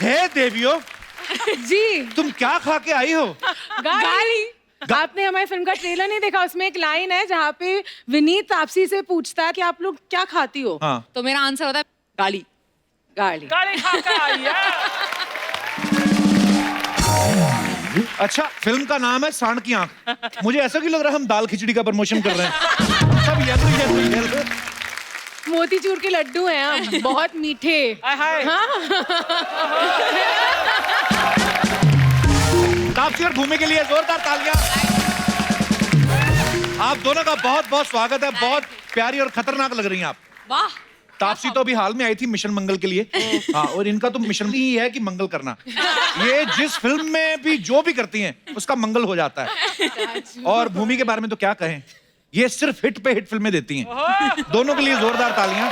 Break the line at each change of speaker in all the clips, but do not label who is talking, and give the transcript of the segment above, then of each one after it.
हे देवियों,
जी
तुम क्या खा के आई हो?
गाली। आपने हमारी फिल्म का ट्रेलर नहीं देखा? उसमें एक लाइन है जहाँ पे विनीत तापसी से पूछता है कि आप लोग क्या खाती हो?
हाँ।
तो मेरा आंसर होता है गाली।
गाली।
गाली खा के आई है।
अच्छा, फिल्म का नाम है सांड की आंख। मुझे ऐसा क्यों लग रहा है हम दाल खिचड़ी का प्रमोशन कर रहे हैं? सब येलो।
मोतीचूर के लड्डू हैं हम, बहुत मीठे।
हाय।
हाँ?
तापसी और भूमि के लिए जोरदार तालियां। आप दोनों का बहुत बहुत स्वागत है। बहुत प्यारी और खतरनाक लग रही हैं आप।
वाह।
तापसी तो अभी हाल में आई थी मिशन मंगल के लिए। हाँ, और इनका तो मिशन ही है कि मंगल करना। ये जिस फिल्म में भी जो भी करती हैं उसका मंगल हो जाता है। और भूमि के बारे में तो क्या कहें, ये सिर्फ हिट पे हिट फिल्में देती हैं। दोनों के लिए जोरदार तालियां।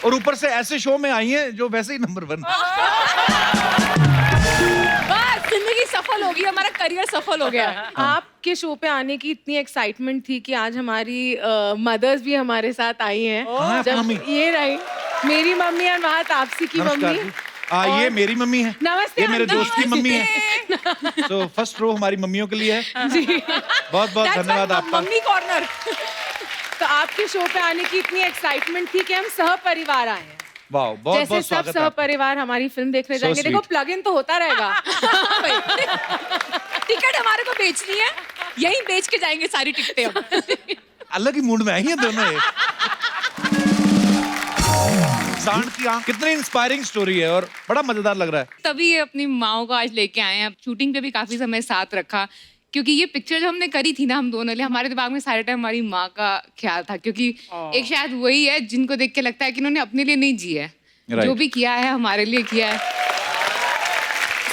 और ऊपर से ऐसे शो में आई हैं जो वैसे ही नंबर 1।
बस जिंदगी सफल हो गई, हमारा करियर सफल हो गया।
आपके शो पे आने की इतनी एक्साइटमेंट थी कि आज हमारी मदर्स भी हमारे साथ आई हैं।
कहाँ है
जब
मम्मी?
ये रही मेरी मम्मी और वहाँ तापसी की
नमस्कार
मम्मी।
जी। ये मेरी मम्मी है।
नमस्ते।
ये मेरे
अंकल।
दोस्त की मम्मी है। तो फर्स्ट रो हमारी मम्मियों के लिए है।
जी।
बहुत बहुत धन्यवाद आपका।
Mummy corner.
तो आपके शो पे आने की इतनी एक्साइटमेंट थी कि हम सह परिवार आए हैं।
वाह, बहुत
जैसे
बहुत
सब
स्वागत है
सह
आपका।
परिवार हमारी फिल्म देखने
So
जाएंगे। देखो
sweet.
प्लग इन तो होता रहेगा।
टिकट हमारे को बेचनी है, यही बेच के जाएंगे सारी टिकटें हम।
अलग ही मूड में आई हैं दोनों ये। सांड की आंख कितनी इंस्पायरिंग स्टोरी है और बड़ा मजेदार लग रहा है।
तभी ये अपनी माओ को आज लेके आए हैं। शूटिंग पे भी काफी समय साथ रखा, क्योंकि ये पिक्चर जो हमने करी थी ना हम दोनों ने, हमारे दिमाग में सारे टाइम हमारी माँ का ख्याल था, क्योंकि एक शायद वही है जिनको देख के लगता है कि इन्होंने अपने लिए नहीं जिया है।
Right.
जो भी किया है हमारे लिए किया है।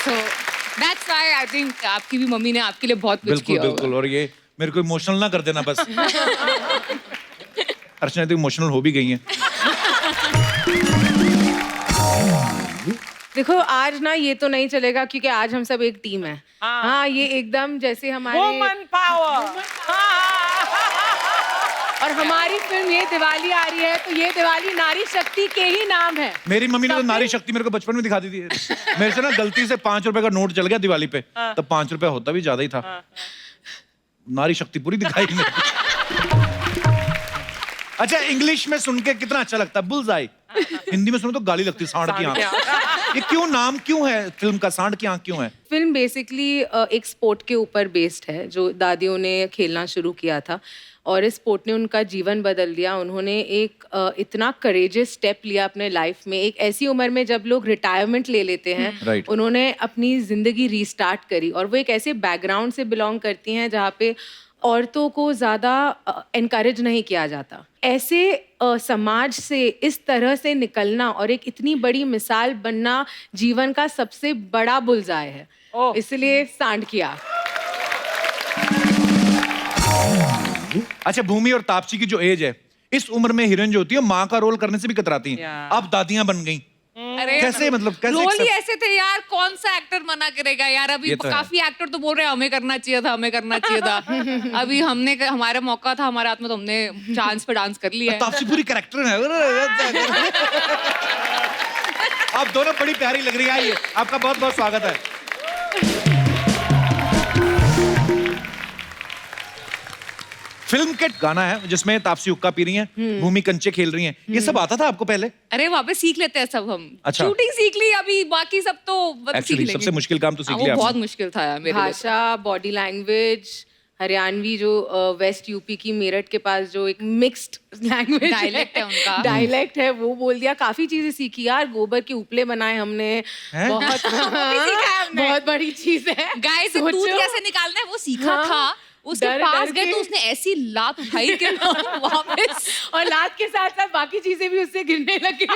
So that's why I think आपकी भी मम्मी ने आपके लिए बहुत कुछ
बिल्कुल
किया होगा।
बिल्कुल। और ये मेरे को इमोशनल ना कर देना बस। अर्चना तो इमोशनल हो भी गई हैं।
देखो आज ना ये तो नहीं चलेगा क्योंकि आज हम सब एक टीम है। हाँ, ये एकदम जैसे हमारे
वुमन पावर।
और हमारी फिल्म ये दिवाली आ रही है तो ये दिवाली नारी शक्ति के ही नाम है।
मेरी मम्मी ने तो नारी शक्ति मेरे को बचपन में दिखाती थी। मेरे से ना गलती से 5 रुपए का नोट चल गया दिवाली पे, तब 5 रुपए होता भी ज्यादा ही था। नारी शक्ति पूरी दिखाई मेरे को। अच्छा, इंग्लिश में सुन के कितना अच्छा लगता है, बुल्सआई। हिंदी में सुनो तो गाली लगती है, सांड की आंख। ये क्यों, नाम क्यों है फिल्म का, सांड की आंख क्यों है?
फिल्म बेसिकली एक स्पोर्ट के ऊपर बेस्ड है जो दादियों ने खेलना शुरू किया था और इस स्पोर्ट ने उनका जीवन बदल दिया। उन्होंने एक इतना करेजियस स्टेप लिया अपने लाइफ में, एक ऐसी उम्र में जब लोग रिटायरमेंट ले लेते हैं।
Right.
उन्होंने अपनी जिंदगी रीस्टार्ट करी और वो एक ऐसे बैकग्राउंड से बिलोंग करती हैं जहाँ पे औरतों को ज़्यादा एनकरेज नहीं किया जाता। ऐसे समाज से इस तरह से निकलना और एक इतनी बड़ी मिसाल बनना जीवन का सबसे बड़ा बुलजाय है। इसलिए सांड की आंख।
अच्छा, भूमि और तापसी की जो एज है, इस उम्र में हीरोइन जो होती है माँ का रोल करने से भी कतराती हैं। अब दादियां बन गई।
अरे
कैसे, मतलब कैसे
रोल ही
accept-
ऐसे थे यार, कौन सा एक्टर मना करेगा यार। अभी
ये तो है।
काफी एक्टर तो बोल रहे हैं हमें करना चाहिए था, हमें करना चाहिए था। अभी हमने, हमारा मौका था हमारे हाथ में, तो हमने चांस पे डांस कर लिया है।
तापसी पूरी कैरेक्टर है। आप दोनों बड़ी प्यारी लग रही है। आइए, आपका बहुत बहुत स्वागत है। फिल्म के गाना है जिसमें तापसी हुक्का पी रही हैं, भूमि कंचे खेल रही हैं। ये सब आता था आपको पहले?
अरे वहाँ पे सीख लेते हैं सब हम।
अच्छा।
शूटिंग सीख ली, अभी बाकी सब तो सीख
एक्चुअली
लेंगे।
सबसे मुश्किल काम तो सीख
वो
लिया
बहुत
आपने।
मुश्किल था यार मेरे लिए।
भाषा, बॉडी लैंग्वेज, हरियाणवी जो वेस्ट यूपी की मेरठ के पास जो एक मिक्स्ड लैंग्वेज
Dialect है उनका।
डायलेक्ट है, वो बोल दिया। काफी चीजें सीखी यार, गोबर के उपले बनाए हमने।
हैं?
बहुत बहुत बड़ी चीज है।
गाय से दूध
सोचो।
कैसे निकालना है वो सीखा
हाँ।
था। उसके
डर-
पास
डर
गए
के।
तो उसने ऐसी लात उठाई कि वापस।
और लात के साथ साथ बाकी चीजें भी उससे गिरने लगी।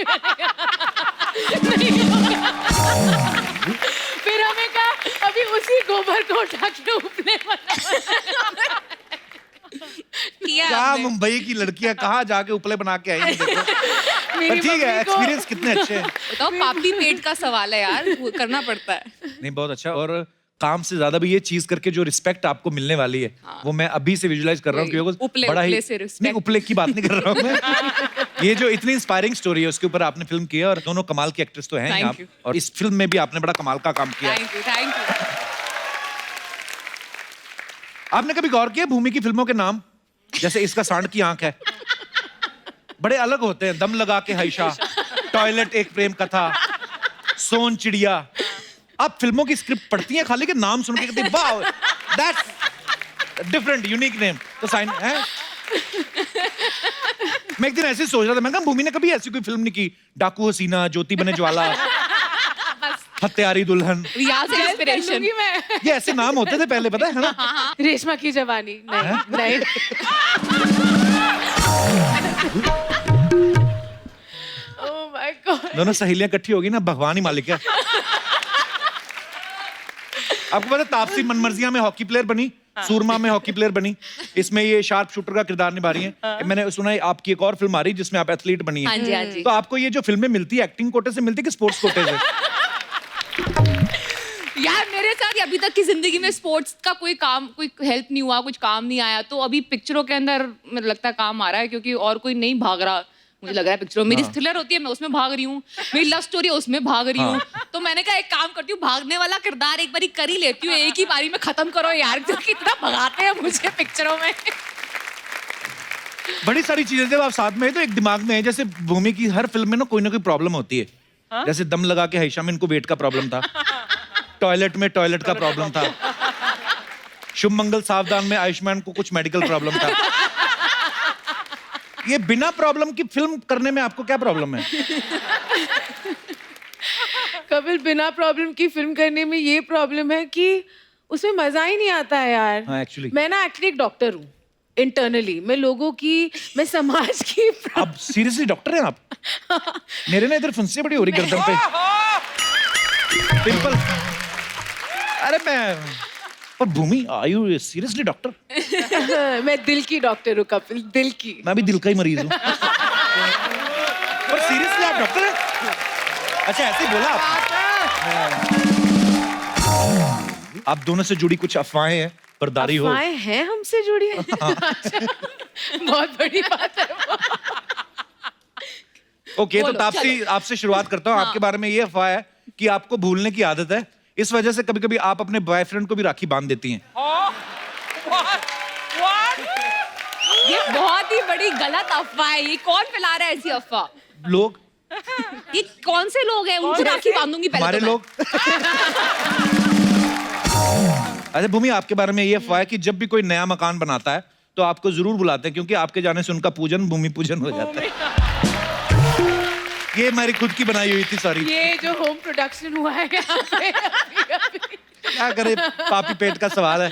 फिर हमें कहा अभी उसी गोबर को उठा के उपले बना।
किया
क्या
हमने।
मुंबई की लड़कियां कहाँ जाके उपले बना के आई हैं, देखो।
मेरी
पर ठीक है,
मम्मी को-
एक्सपीरियंस कितने अच्छे हैं।
बताओ, पापी पेट का सवाल है यार, वो करना पड़ता है।
नहीं, बहुत अच्छा। और काम से ज्यादा भी ये चीज करके जो रिस्पेक्ट आपको मिलने वाली है, वो मैं अभी से विजुलाइज कर रहा हूँ,
वही,
क्योंकि
उपले-
बड़ा ही
उपले से respect।
नहीं, उपले की बात नहीं कर रहा हूँ मैं। ये जो इतनी इंस्पायरिंग स्टोरी है उसके ऊपर आपने फिल्म की है और दोनों कमाल की एक्ट्रेस तो हैं ही
Thank
आप
you.
और इस फिल्म में भी आपने बड़ा कमाल का काम किया है।
Thank you thank you.
आपने कभी गौर किया भूमि की फिल्मों के नाम? जैसे इसका सांड की आंख है, बड़े अलग होते हैं। दम लगा के हाइशा, टॉयलेट एक प्रेम कथा, सोन चिड़िया। आप फिल्मों की स्क्रिप्ट पढ़ती हैं खाली के नाम सुन के कहती हैं wow that's different unique name. तो साइन है। मैं एक दिन ऐसे ही सोच रहा था, मैं कहा भूमि ने कभी ऐसी कोई फिल्म नहीं की, डाकू हसीना, ज्योति बने ज्वाला, हत्यारी दुल्हन,
यहाँ से इंस्पिरेशन।
ये ऐसे नाम होते थे पहले, पता है ना?
रेशमा की जवानी नहीं नहीं। Oh my God.
दोनों सहेलियां इकट्ठी होगी ना, भगवान ही मालिक है। आपको पता है तापसी मनमर्जियां में हॉकी प्लेयर बनी, सूरमा में हॉकी प्लेयर बनी, इसमें ये शार्प शूटर का किरदार निभा रही हैं। मैंने सुना है आपकी एक और फिल्म आ रही है जिसमें आप एथलीट बनी है।
हाँ जी हाँ जी।
तो आपको ये जो फिल्में मिलती है एक्टिंग कोटे से मिलती है कि स्पोर्ट्स कोटे से?
यार मेरे साथ अभी तक की जिंदगी में स्पोर्ट्स का कोई काम, कोई हेल्प नहीं हुआ, कुछ काम नहीं आया। तो अभी पिक्चरों के अंदर मुझे लगता है काम आ रहा है, क्योंकि और कोई नहीं भाग रहा मुझे लग रहा है पिक्चरों। मेरी थ्रिलर होती है, मैं उसमें भाग रही हूँ, मेरी लव स्टोरी है उसमें भाग रही हूँ। तो मैंने कहा एक काम करती हूँ, भागने वाला किरदार एक बारी कर ही लेती हूँ, एक ही बारी में खत्म करो यार, क्योंकि इतना भगाते हैं मुझे पिक्चरों में।
बड़ी सारी चीजें जब आप साथ में है तो एक दिमाग में है। जैसे भूमि की हर फिल्म में ना कोई प्रॉब्लम होती है। जैसे दम लगा के हाइशा में इनको वेट का प्रॉब्लम था, टॉयलेट में टॉयलेट का प्रॉब्लम था, शुभ मंगल सावधान में आयुष्मान को कुछ मेडिकल प्रॉब्लम था। ये बिना प्रॉब्लम की फिल्म करने में आपको क्या प्रॉब्लम है?
कपिल, बिना प्रॉब्लम की फिल्म करने में ये प्रॉब्लम है कि उसमें मजा ही नहीं आता है यार।
हाँ, actually.
मैं ना एक्चुअली एक डॉक्टर हूँ इंटरनली। मैं लोगों की, मैं समाज की
अब सीरियसली डॉक्टर हैं आप? मेरे ना इधर फुंसी बड़ी हो रही गर्दन पे, पिंपल। अरे मैं और भूमि आर यू सीरियसली डॉक्टर?
मैं दिल की डॉक्टर हूँ कपिल, दिल की।
मैं भी दिल का ही मरीज हूँ। पर सीरियसली आप डॉक्टर हैं? अच्छा ऐसे ही बोला आप दोनों से जुड़ी कुछ अफवाहें हैं, पर्दारी हो?
अफवाहें हैं हमसे जुड़ी है? अच्छा, बहुत बड़ी बात है वो।
ओके, तो
बोलो,
तापसी आपसे शुरुआत करता हूँ। आपके बारे में ये अफवाह है कि आपको भूलने की आदत है, इस वजह से कभी कभी आप अपने बॉयफ्रेंड को भी राखी बांध देती हैं।
ये बहुत ही बड़ी गलत अफवाह है। ये कौन फैला रहा है ऐसी अफवाह?
लोग,
ये कौन से लोग हैं? उनको राखी बांधूंगी पहले
हमारे
तो मैं।
लोग। अच्छा भूमि, आपके बारे में ये अफवाह है कि जब भी कोई नया मकान बनाता है तो आपको जरूर बुलाते हैं, क्योंकि आपके जाने से उनका पूजन भूमि पूजन हो जाता है। ये हमारी खुद की बनाई हुई थी, सॉरी।
ये जो होम प्रोडक्शन हुआ है यहाँ पे अभी।
क्या करे, पापी पेट का सवाल है।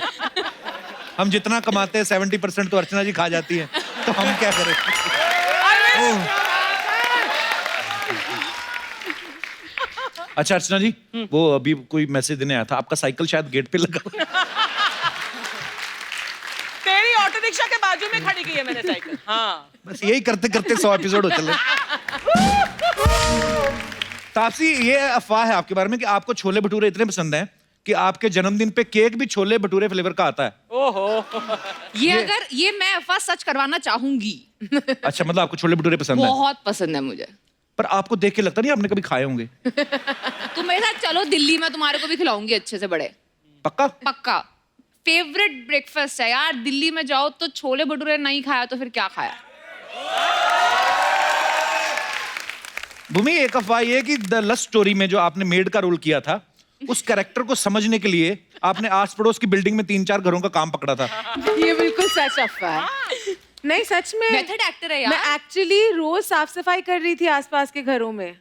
हम जितना कमाते हैं 70% तो अर्चना जी खा जाती है, तो हम क्या करें? ओह। अच्छा अर्चना जी, वो अभी कोई मैसेज देने आया था, आपका साइकिल शायद गेट पे लगा।
तेरी ऑटो रिक्शा के बाजू में खड़ी की है मैंने साइकिल। हाँ,
बस यही करते करते 100 एपिसोड हो चले। तापसी, ये अफवाह है आपके बारे में कि आपको छोले भटूरे इतने पसंद हैं कि आपके जन्मदिन पे केक भी छोले भटूरे फ्लेवर का आता है।
ओहो।
ये मैं अफवाह सच करवाना चाहूंगी।
अच्छा, मतलब आपको छोले भटूरे पसंद है?
बहुत पसंद है मुझे।
पर आपको देख के लगता नहीं आपने कभी खाए होंगे?
तुम मेरे साथ चलो दिल्ली में, तुम्हारे को भी खिलाऊंगी अच्छे से बड़े।
पक्का?
पक्का। फेवरेट ब्रेकफास्ट है यार, दिल्ली में जाओ तो छोले भटूरे नहीं खाया तो फिर क्या खाया?
भूमि, एक अफवाह ये कि द लस्ट स्टोरी में जो आपने मेड का रोल किया था, उस कैरेक्टर को समझने के लिए आपने आस पड़ोस की बिल्डिंग में 3-4 घरों का काम पकड़ा था।
ये बिल्कुल सच अफवाह है। नहीं सच में,
मेथड एक्टर है यार।
मैं एक्चुअली रोज साफ सफाई कर रही थी आसपास के घरों में।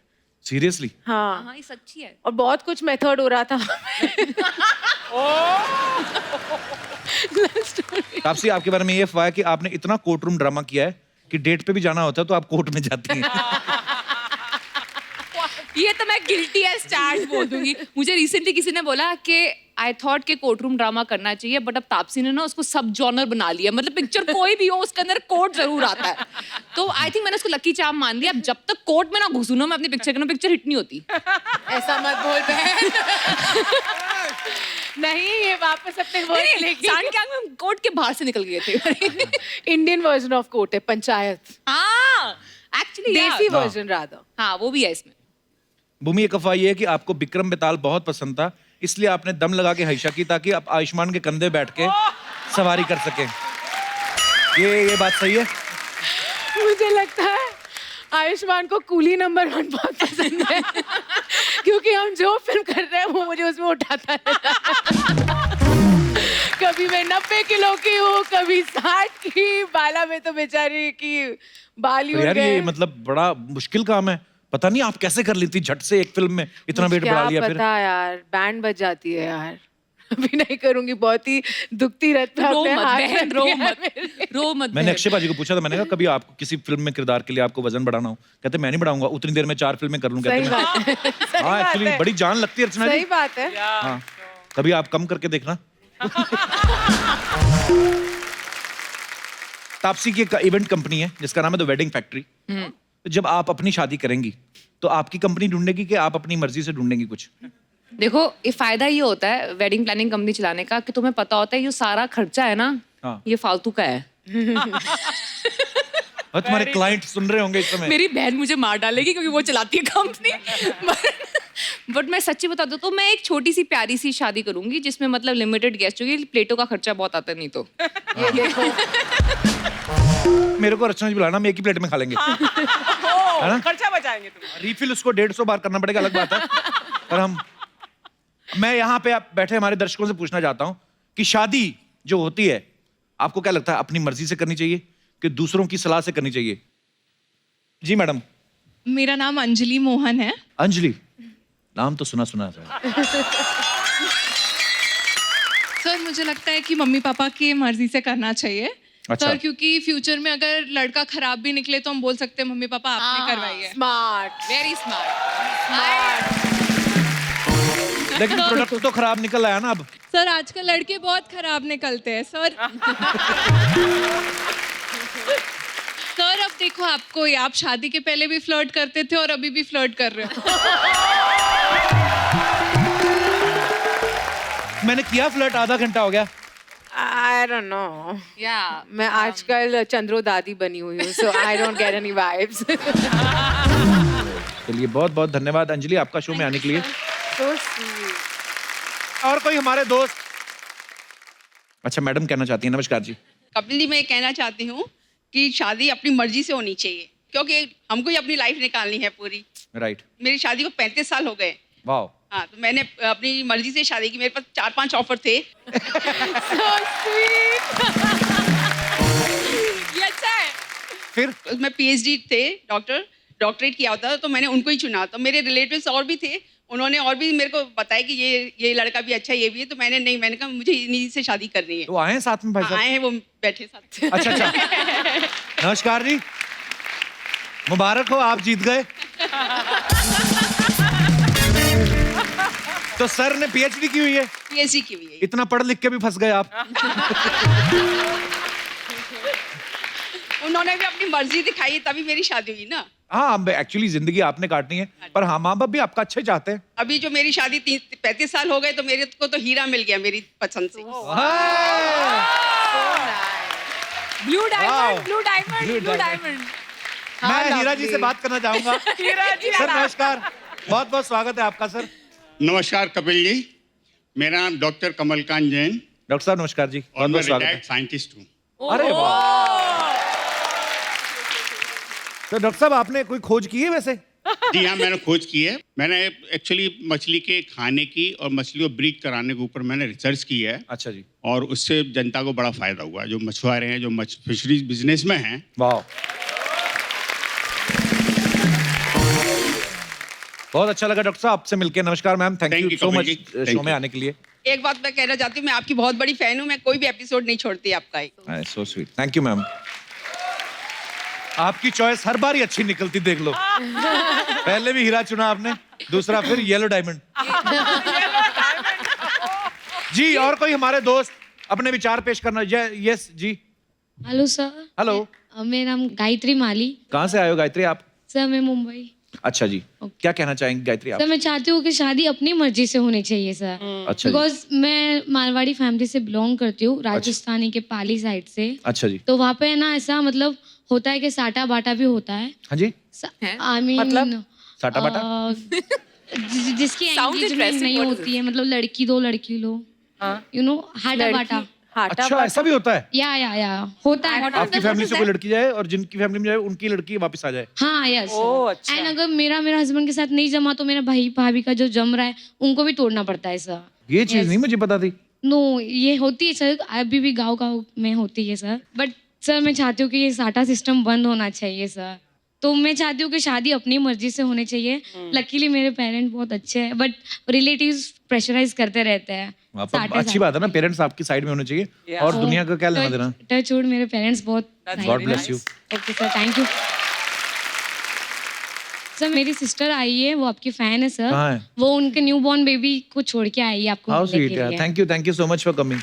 सीरियसली?
हाँ,
हाँ ये सच्ची है।
और बहुत कुछ मेथड हो रहा था।
तापसी, आपके बारे में ये अफवाह है कि आपने इतना कोर्ट रूम ड्रामा किया है कि डेट पे भी जाना होता है तो आप कोर्ट में जाती हैं।
ये तो मैं गिल्टी एज चार्ज बोल दूंगी। मुझे रिसेंटली किसी ने बोला कि आई थॉट के कोर्ट रूम ड्रामा करना चाहिए, बट अब तापसी ने ना उसको सब जॉनर बना लिया। मतलब पिक्चर कोई भी हो उसके अंदर कोर्ट जरूर आता है। तो आई थिंक मैंने उसको लकी चार्म मान लिया। अब जब तक कोर्ट में ना घुसूं ना मैं अपनी पिक्चर के ना, पिक्चर हिट नहीं होती।
ऐसा मत बोल बहन। नहीं, ये वापस अपने वर्ड लेके।
सांड के आंख में कोर्ट के बाहर से निकल गए थे।
इंडियन वर्जन ऑफ कोर्ट है, पंचायत।
हाँ, एक्चुअली
देसी वर्जन राधा।
हाँ वो भी है इसमें।
भूमि, एक अफवाह ये है कि आपको विक्रम बेताल बहुत पसंद था, इसलिए आपने दम लगा के हईशा की ताकि आप आयुष्मान के कंधे बैठ के सवारी कर सकें। ये बात सही है?
मुझे लगता है आयुष्मान को कूली नंबर 1 बहुत पसंद है क्योंकि हम जो फिल्म कर रहे हैं वो मुझे उसमें उठाता है। कभी मैं 90 किलो की हूँ, कभी 60 की। बाला में तो बेचारी की बाल ही
तो
उड़
यार ये
गए।
मतलब बड़ा मुश्किल काम है, पता नहीं आप कैसे कर लेती झट से एक फिल्म में इतना वेट बढ़ा लिया।
क्या
फिर
पता यार, बैंड बज जाती है यार। अभी नहीं करूंगी, बहुत ही दुखती रहता है।
रो
अपने
मत
हाथ
बहन,
रखती
रो
है
मत,
मेरे।
रो मत
मैंने
बहन।
अक्षय बाजी को पूछा था, मैंने कहा कभी आपको किसी फिल्म में किरदार के लिए आपको वजन बढ़ाना हो, कहते मैं नहीं बढ़ाऊंगा, उतनी देर में 4 फिल्में कर लूं। कहते
सही
मैं
बात है।
हाँ एक्चुअली बड़ी जान लगती है अर्चना जी।
सही बात है।
हाँ कभी आप कम करके देखना। तापसी की एक इवेंट कंपनी है जिसका नाम है द वेडिंग फैक्ट्री। तो जब आप अपनी शादी करेंगी तो आपकी कंपनी ढूंढेगी कि आप अपनी मर्जी से ढूंढेंगी कुछ?
देखो ये फायदा ये होता है वेडिंग प्लानिंग कंपनी चलाने का कि तुम्हें पता होता है ये सारा खर्चा है ना,
हाँ।
ये फालतू का है।
और तुम्हारे क्लाइंट सुन रहे होंगे इस समय।
मेरी बहन मुझे मार डालेगी क्योंकि वो चलाती है कंपनी। बट मैं सच्ची बता दूं तो मैं एक छोटी सी प्यारी सी शादी करूंगी जिसमें मतलब लिमिटेड गेस्ट होगी, प्लेटों का खर्चा बहुत आता है नहीं तो।
ये देखो,
मेरे को अर्चना जी बुलाना, हम एक ही प्लेट में खा लेंगे। है ना?
खर्चा बचाएंगे तुम।
रिफिल उसको 150 बार करना पड़ेगा, अलग बात है। पर मैं यहाँ पे आप बैठे हमारे दर्शकों से पूछना चाहता हूँ कि शादी जो होती है आपको क्या लगता है अपनी मर्जी से करनी चाहिए कि दूसरों की सलाह से करनी चाहिए? जी मैडम।
मेरा नाम अंजलि मोहन है।
अंजलि, नाम तो सुना सुना है।
सर मुझे लगता है कि मम्मी पापा की मर्जी से करना चाहिए।
अच्छा।
सर क्योंकि फ्यूचर में अगर लड़का खराब भी निकले तो हम बोल सकते हैं मम्मी पापा आपने करवाई है।
स्मार्ट।
Very smart.
लेकिन प्रोडक्ट तो खराब निकल आया ना अब।
सर आजकल लड़के बहुत खराब निकलते हैं सर। सर अब देखो आपको, आप शादी के पहले भी फ्लर्ट करते थे और अभी भी फ्लर्ट कर रहे हो।
मैंने किया फ्लर्ट, आधा घंटा हो गया।
I don't know.
या
मैं आजकल चंद्रो दादी बनी हुई हूँ, so I don't get any vibes.
चलिए बहुत बहुत धन्यवाद अंजलि आपका शो में आने के लिए।
So sweet.
और कोई हमारे दोस्त? अच्छा मैडम कहना चाहती हैं। नमस्कार जी।
कपिल जी, मैं ये कहना चाहती हूँ कि शादी अपनी मर्जी से होनी चाहिए क्योंकि हमको ही अपनी लाइफ निकालनी है पूरी।
राइट।
मेरी शादी को 35 साल हो गए।
वाह।
हाँ, तो मैंने अपनी मर्जी से शादी की। मेरे पास 4-5 ऑफर थे।
So sweet.
ये अच्छा है।
फिर
मैं PhD थे, डॉक्टरेट किया होता तो मैंने उनको ही चुना। तो मेरे रिलेटिव्स और भी थे, उन्होंने और भी मेरे को बताया कि ये लड़का भी अच्छा है, ये भी है। तो मैंने कहा मुझे इन्हीं से शादी करनी है।
तो आए हैं साथ में भाई साहब?
आए हैं, वो बैठे साथ।
अच्छा अच्छा। नमस्कार जी, मुबारक हो, आप जीत गए। तो सर ने PhD की हुई है?
PhD की हुई है।
इतना पढ़ लिख के भी फंस गए आप।
उन्होंने भी अपनी मर्जी दिखाई तभी मेरी शादी हुई ना।
हाँ एक्चुअली जिंदगी आपने काटनी है, पर हाँ माँ बाप भी आपका अच्छा ही चाहते हैं।
अभी जो मेरी शादी 35 साल हो गए तो मेरे को तो हीरा मिल गया मेरी पसंद से।
Blue diamond, blue
Blue
diamond, blue
diamond.
Diamond.
मैं हीरा जी से बात करना चाहूंगा।
हीरा जी,
सर नमस्कार, बहुत बहुत स्वागत है आपका सर।
नमस्कार कपिल जी, मेरा नाम डॉक्टर कमलकांत जैन
डॉक्टर साहब नमस्कार जी,
और
बहुत
मैं
बहुत स्वागत है।
रिटायर्ड साइंटिस्ट हूँ।
अरे वाह। तो डॉक्टर साहब आपने कोई खोज की है वैसे?
जी हाँ, मैंने खोज की है। मैंने एक्चुअली मछली के खाने की और मछली को ब्रीड कराने के ऊपर मैंने रिसर्च की है
अच्छा जी।
और उससे जनता को बड़ा फायदा हुआ है। जो मछुआरे हैं, जो फिशरीज बिजनेस में हैं।
वाह, बहुत अच्छा लगा डॉक्टर साहब आपसे मिलकर। नमस्कार ma'am, thank
Thank
you
you,
so
Kapil
much
ji. Thank
show में
you.
आने के लिए।
एक बात मैं कहना चाहती हूँ, मैं आपकी बहुत बड़ी फैन हूँ। मैं कोई भी एपिसोड नहीं छोड़ती आपका।
So sweet, thank you ma'am. आपकी चॉइस हर बार ही अच्छी निकलती, देख लो। पहले भी हीरा चुना आपने, दूसरा फिर येलो डायमंड। जी और कोई हमारे दोस्त अपने विचार पेश करना? Yes ji.
Hello sir.
Hello.
मेरा नाम गायत्री माली।
कहाँ से आए हो गायत्री आप?
सर मैं मुंबई।
अच्छा जी, क्या कहना चाहेंगे गायत्री आप?
सर मैं चाहती हूँ कि शादी अपनी मर्जी से होनी चाहिए सर।
अच्छा जी।
बिकॉज मैं मारवाड़ी फैमिली से बिलोंग करती हूँ, राजस्थानी के पाली साइड से।
अच्छा जी।
तो वहाँ पे है ना ऐसा मतलब होता है कि साटा बाटा भी होता है
हाँ जी,
आई मीन
मतलब?
साटा बाटा?
जिसकी
Sounds
एंगेजमेंट
interesting,
नहीं
what is
होती है, मतलब लड़की दो लड़की लो, यू नो, हाटा बाटा।
हाटा
अच्छा, ऐसा भी होता है?
या होता है।
आपकी फैमिली से कोई लड़की जाए और जिनकी फैमिली में जाए उनकी लड़की वापस आ जाए?
हाँ यस।
ओह, अच्छा।
एंड अगर मेरा हस्बैंड के साथ नहीं जमा तो मेरा भाई भाभी का जो जम रहा है उनको भी तोड़ना पड़ता है सर।
ये चीज नहीं मुझे पता थी।
नो, ये होती है सर, अभी भी गांव में होती है सर। बट सर मैं चाहती हूँ कि ये साटा सिस्टम बंद होना चाहिए सर। तो मैं चाहती हूँ कि शादी अपनी मर्जी से होनी चाहिए। लकीली मेरे पेरेंट्स बहुत अच्छे हैं, बट रिलेटिव्स प्रेशराइज करते रहते हैं।
अच्छी बात है ना, पेरेंट्स आपकी साइड में होने चाहिए और दुनिया का क्या लेना देना।
टच वुड, मेरे पेरेंट्स बहुत।
God bless you.
Okay sir, thank you sir. मेरी सिस्टर आई है, वो आपकी फैन है सर।
कहाँ है?
वो उनके न्यू बॉर्न बेबी को छोड़ के आई है आपको
हाउ
मिलने
स्वीट
के
यार,
लिए।
Thank you so much for coming.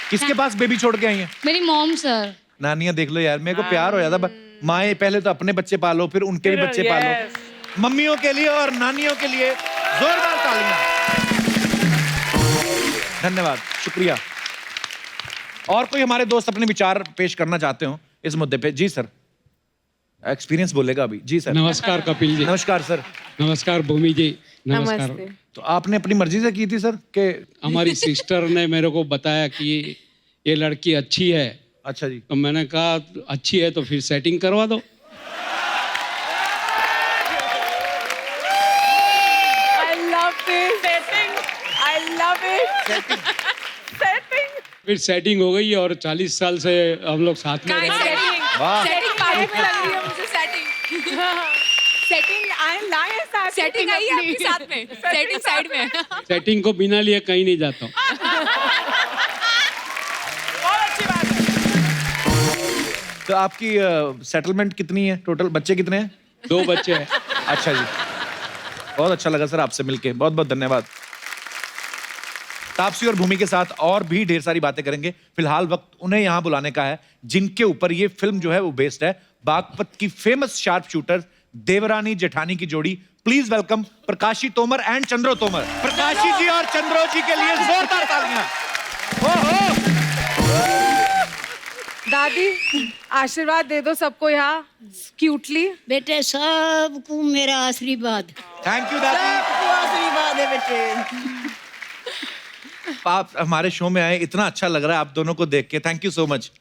किसके पास बेबी छोड़ के आई है?
मेरी मॉम सर।
नानियां देख लो यार, मेरे को प्यार हो जाता। माएं पहले तो अपने बच्चे पालो, फिर उनके भी बच्चे पालो। मम्मियों के लिए और नानियों के लिए जोरदार तालियां। धन्यवाद, शुक्रिया। और कोई हमारे दोस्त अपने विचार पेश करना चाहते हो इस मुद्दे पे? जी सर, एक्सपीरियंस बोलेगा अभी। जी सर।
नमस्कार कपिल जी।
नमस्कार सर।
नमस्कार भूमि जी। नमस्कार।
नमस्ते।
तो आपने अपनी मर्जी से की थी सर के?
हमारी सिस्टर ने मेरे को बताया कि ये लड़की अच्छी है,
अच्छा जी।
तो मैंने कहा अच्छी है तो फिर सेटिंग करवा दो।
I love this. Setting. I love it. Setting.
फिर सेटिंग हो गई और 40 साल से हम लोग साथ में रह रहे हैं।
वाह।
सेटिंग पानी में लग रही है मुझे। सेटिंग सेटिंग आई है आपके साथ में? सेटिंग साइड में।
सेटिंग को बिना लिए कहीं नहीं जाता हूँ।
बहुत अच्छी बात है।
तो आपकी सेटलमेंट कितनी है टोटल? बच्चे कितने हैं?
2 बच्चे हैं।
अच्छा जी, बहुत अच्छा लगा सर आपसे मिलके, बहुत बहुत धन्यवाद। तापसी और भूमि के साथ और भी ढेर सारी बातें करेंगे। फिलहाल वक्त उन्हें यहाँ बुलाने का है जिनके ऊपर ये फिल्म जो है वो बेस्ड है। बागपत की famous sharp shooter Devrani Jethani की जोड़ी। Please welcome प्रकाशी Tomar and Chandro Tomar. प्रकाशी जी और चंद्रो जी के लिए जोरदार तालियां।
दादी आशीर्वाद दे दो सबको यहाँ क्यूटली।
बेटे सबको मेरा आशीर्वाद।
थैंक यू दादी।
आशीर्वाद है बेटे।
आप हमारे शो में आए, इतना अच्छा लग रहा है आप दोनों को देख के। Thank you so much.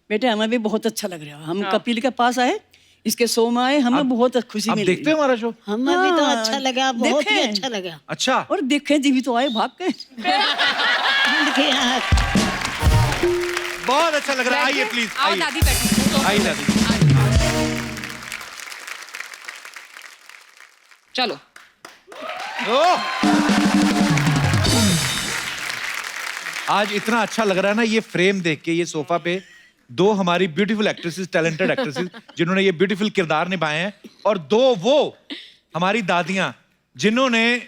बेटे हमें भी बहुत अच्छा लग रहा है। हम कपिल के पास आए, इसके शो में आए, हमें बहुत खुशी
आप
मिली।
देखते हो हमारा शो?
हमें भी तो अच्छा लगा, बहुत ही
देखें।
अच्छा लगा।
अच्छा।
और देखे जी भी तो आए भाग के।
देखिए यहाँ
बहुत अच्छा लग रहा है। आइए प्लीज,
आओ
आइए
दादी बैठी।
आइए दादी।
चलो।
आज इतना अच्छा लग रहा है ना ये फ्रेम देख के, ये सोफा पे दो हमारी ब्यूटीफुल एक्ट्रेसेस, टैलेंटेड एक्ट्रेसेस जिन्होंने ये ब्यूटीफुल किरदार निभाए हैं, और दो वो हमारी दादियां जिन्होंने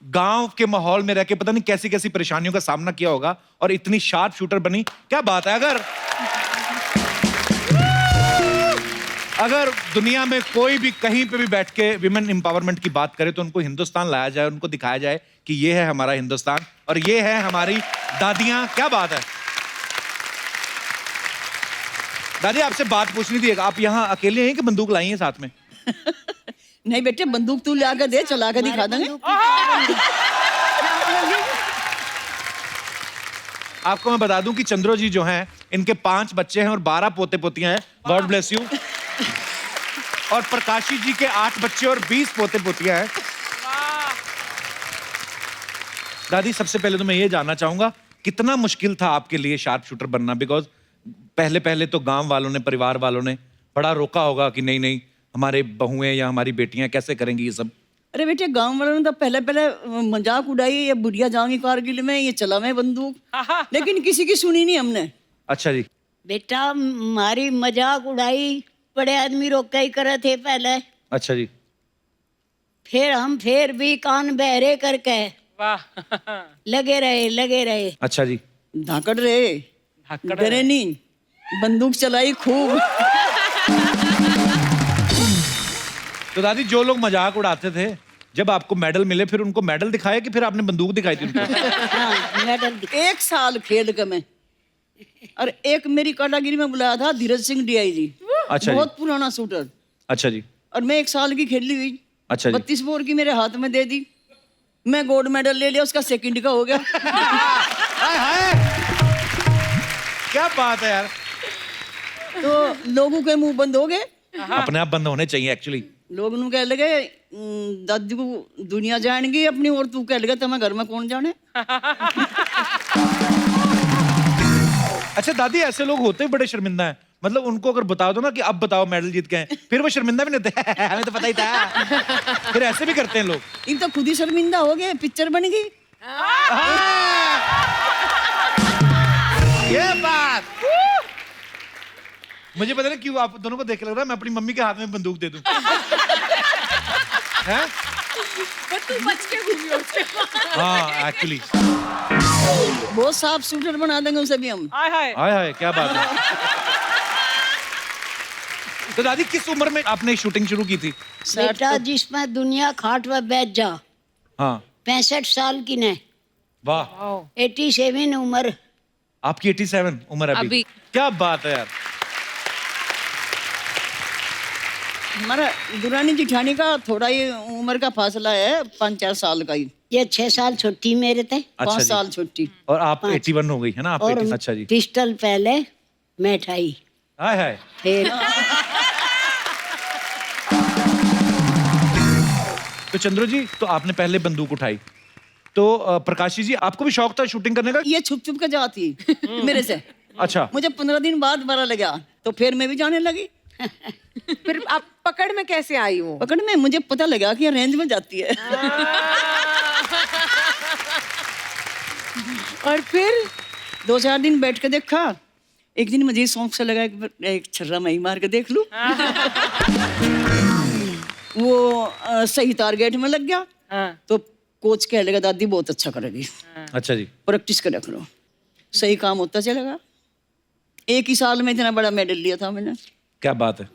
गांव के माहौल में रह के पता नहीं कैसी कैसी परेशानियों का सामना किया होगा और इतनी शार्प शूटर बनी। क्या बात है। अगर दुनिया में कोई भी कहीं पे भी बैठ के विमेन एम्पावरमेंट की बात करे तो उनको हिंदुस्तान लाया जाए, उनको दिखाया जाए कि ये है हमारा हिंदुस्तान और ये है हमारी दादियां। क्या बात है। दादी आपसे बात पूछनी थी, आप यहाँ अकेले हैं कि बंदूक लाई हैं साथ में?
नहीं बेटे, बंदूक तू ला कर दे, चला कर दिखा देंगे।
आपको मैं बता दूं कि चंद्रो जी जो हैं इनके 5 बच्चे हैं और 12 पोते पोतियां हैं। God bless you. और प्रकाशी जी के 8 बच्चे और 20 पोते पोतियां हैं। दादी सबसे पहले तो मैं ये जानना चाहूंगा कितना मुश्किल था आपके लिए शार्प शूटर बनना? बिकॉज पहले पहले तो गांव वालों ने, परिवार वालों ने बड़ा रोका होगा कि नहीं नहीं हमारे बहुएं या हमारी बेटियां कैसे करेंगी ये सब।
अरे बेटे, गांव वालों ने तो पहले पहले मजाक उड़ाई, ये बुढ़िया जाऊंगी कारगिल में, ये चला मैं बंदूक, लेकिन किसी की सुनी नहीं हमने।
अच्छा जी।
बेटा हमारी मजाक उड़ाई, बड़े आदमी रोका ही करे थे पहले।
अच्छा जी।
फिर हम फिर भी कान बहरे करके लगे रहे।
अच्छा जी।
धाकड़ रहे, डरे नहीं, बंदूक चलाई खूब।
तो दादी जो लोग मजाक उड़ाते थे जब आपको मेडल मिले, फिर उनको मेडल दिखाया कि फिर आपने बंदूक दिखाई थी उनको?
हाँ, मेडल 1 साल खेल के मैं और एक मेरी काटागिरी में बुलाया था धीरज सिंह DIG,
अच्छा जी।
बहुत पुराना शूटर,
अच्छा जी।
और मैं 1 साल की खेली हुई,
अच्छा जी।
32 बोर की मेरे हाथ में दे दी, मैं गोल्ड मेडल ले लिया, उसका सेकंड का हो गया।
हाय हाय, क्या बात है यार।
तो लोगों के मुंह बंद हो गए,
अपने आप बंद होने चाहिए एक्चुअली।
लोग नु कह लगे दादी को दुनिया जानेगी अपनी, और तू कह लगा तुम्हें घर में कौन जाने।
अच्छा दादी, ऐसे लोग होते ही बड़े शर्मिंदा हैं, मतलब उनको अगर बता दो ना कि अब बताओ मेडल जीत के हैं, फिर वो शर्मिंदा भी नहीं होते। हमें तो पता ही था। फिर ऐसे भी करते हैं लोग।
इन तो खुद ही शर्मिंदा हो गए, पिक्चर बन गई।
ये बात मुझे पता नहीं क्यों आप दोनों को देख के लग रहा है मैं अपनी मम्मी के हाथ में बंदूक दे दूं। हैं?
तू बच के घूमी उससे।
हाँ एक्चुअली।
बहुत साफ शूटर बना देंगे उसे भी हम।
हाय हाय।
हाय हाय, क्या बात है। तो दादी किस उम्र में आपने शूटिंग शुरू की थी?
बेटा जिसमें दुनिया खाट में बैठ जा,
हाँ
65 साल की ने,
वाह।
87 उम्र।
आपकी 87 उम्र अभी। क्या बात है यार।
हमारा दुरानी जिठानी का थोड़ा ही उम्र का फासला है, 5-4 साल का ही।
ये 6 साल छोटी मेरे थे।
5 साल छोटी।
और आप 81 हो गई है ना आप?
और
80। अच्छा जी।
पिस्टल पहले मिठाई,
हाय हाय।
फिर
तो चंद्रो जी, तो आपने पहले बंदूक उठाई, तो प्रकाशी जी आपको भी शौक था शूटिंग करने का?
ये छुप छुप के जाती मेरे से।
अच्छा।
मुझे 15 दिन बाद बड़ा लगा, तो फिर मैं भी जाने लगी।
फिर आप पकड़ में कैसे आई वो?
पकड़ में मुझे पता लगा कि ये रेंज में जाती है।
और फिर
2-4 दिन बैठ के देखा, एक दिन मुझे शौक से लगा एक छर्रा मैं ही मार के देख लूं। वो सही टारगेट में लग गया। तो कोच कह लगा दादी बहुत अच्छा करेगी।
अच्छा जी।
प्रैक्टिस कर करो, सही काम होता चलेगा। 1 ही साल में इतना बड़ा मेडल लिया था मैंने।
क्या बात है।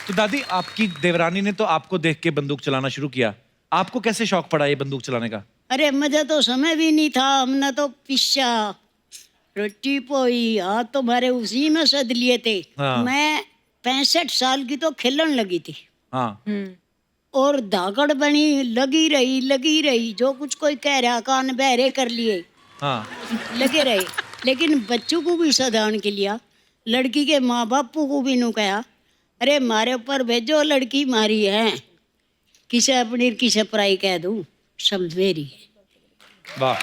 तो दादी, आपकी देवरानी ने तो आपको देख के बंदूक चलाना शुरू किया, आपको कैसे शौक पड़ा ये बंदूक चलाने का?
अरे मुझे तो समय भी नहीं था, हमने तो पिस्सा रोटी पोई हाथ तो भरे उसी में सद लिए थे।
हाँ।
मैं 65 साल की तो खेलन लगी थी।
हाँ।
और धाकड़ बनी लगी रही, जो कुछ कोई कह रहा कान बहरे कर लिए।
हाँ।
लगे रहे, लेकिन बच्चों को भी सावधान के लिया, लड़की के माँ बापू को भी नू कहा अरे मारे ऊपर भेजो, लड़की मारी है, किसे अपनी किसे पराई कह दूं, सब मेरी है।
वाह।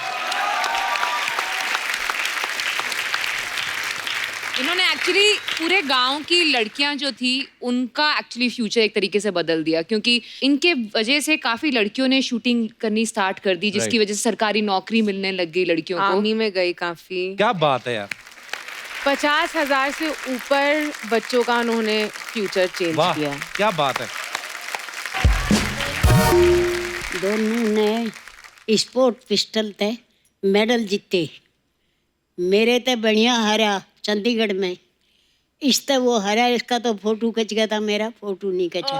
इन्होंने एक्चुअली पूरे गांव की लड़कियां जो थी उनका एक्चुअली फ्यूचर एक तरीके से बदल दिया, क्योंकि इनके वजह से काफी लड़कियों ने शूटिंग करनी स्टार्ट कर दी, जिसकी वजह से सरकारी नौकरी मिलने लग गई लड़कियों को।
आर्मी में गई काफी।
क्या बात है यार।
50,000 से ऊपर बच्चों का उन्होंने फ्यूचर चेंज
वाह,
किया।
क्या बात है।
दोनों ने स्पोर्ट पिस्टल थे मेडल जीते, मेरे ते बढ़िया हरा चंडीगढ़ में, इससे वो हरा, इसका तो फोटो खिंच गया था, मेरा फोटो नहीं खिंचा।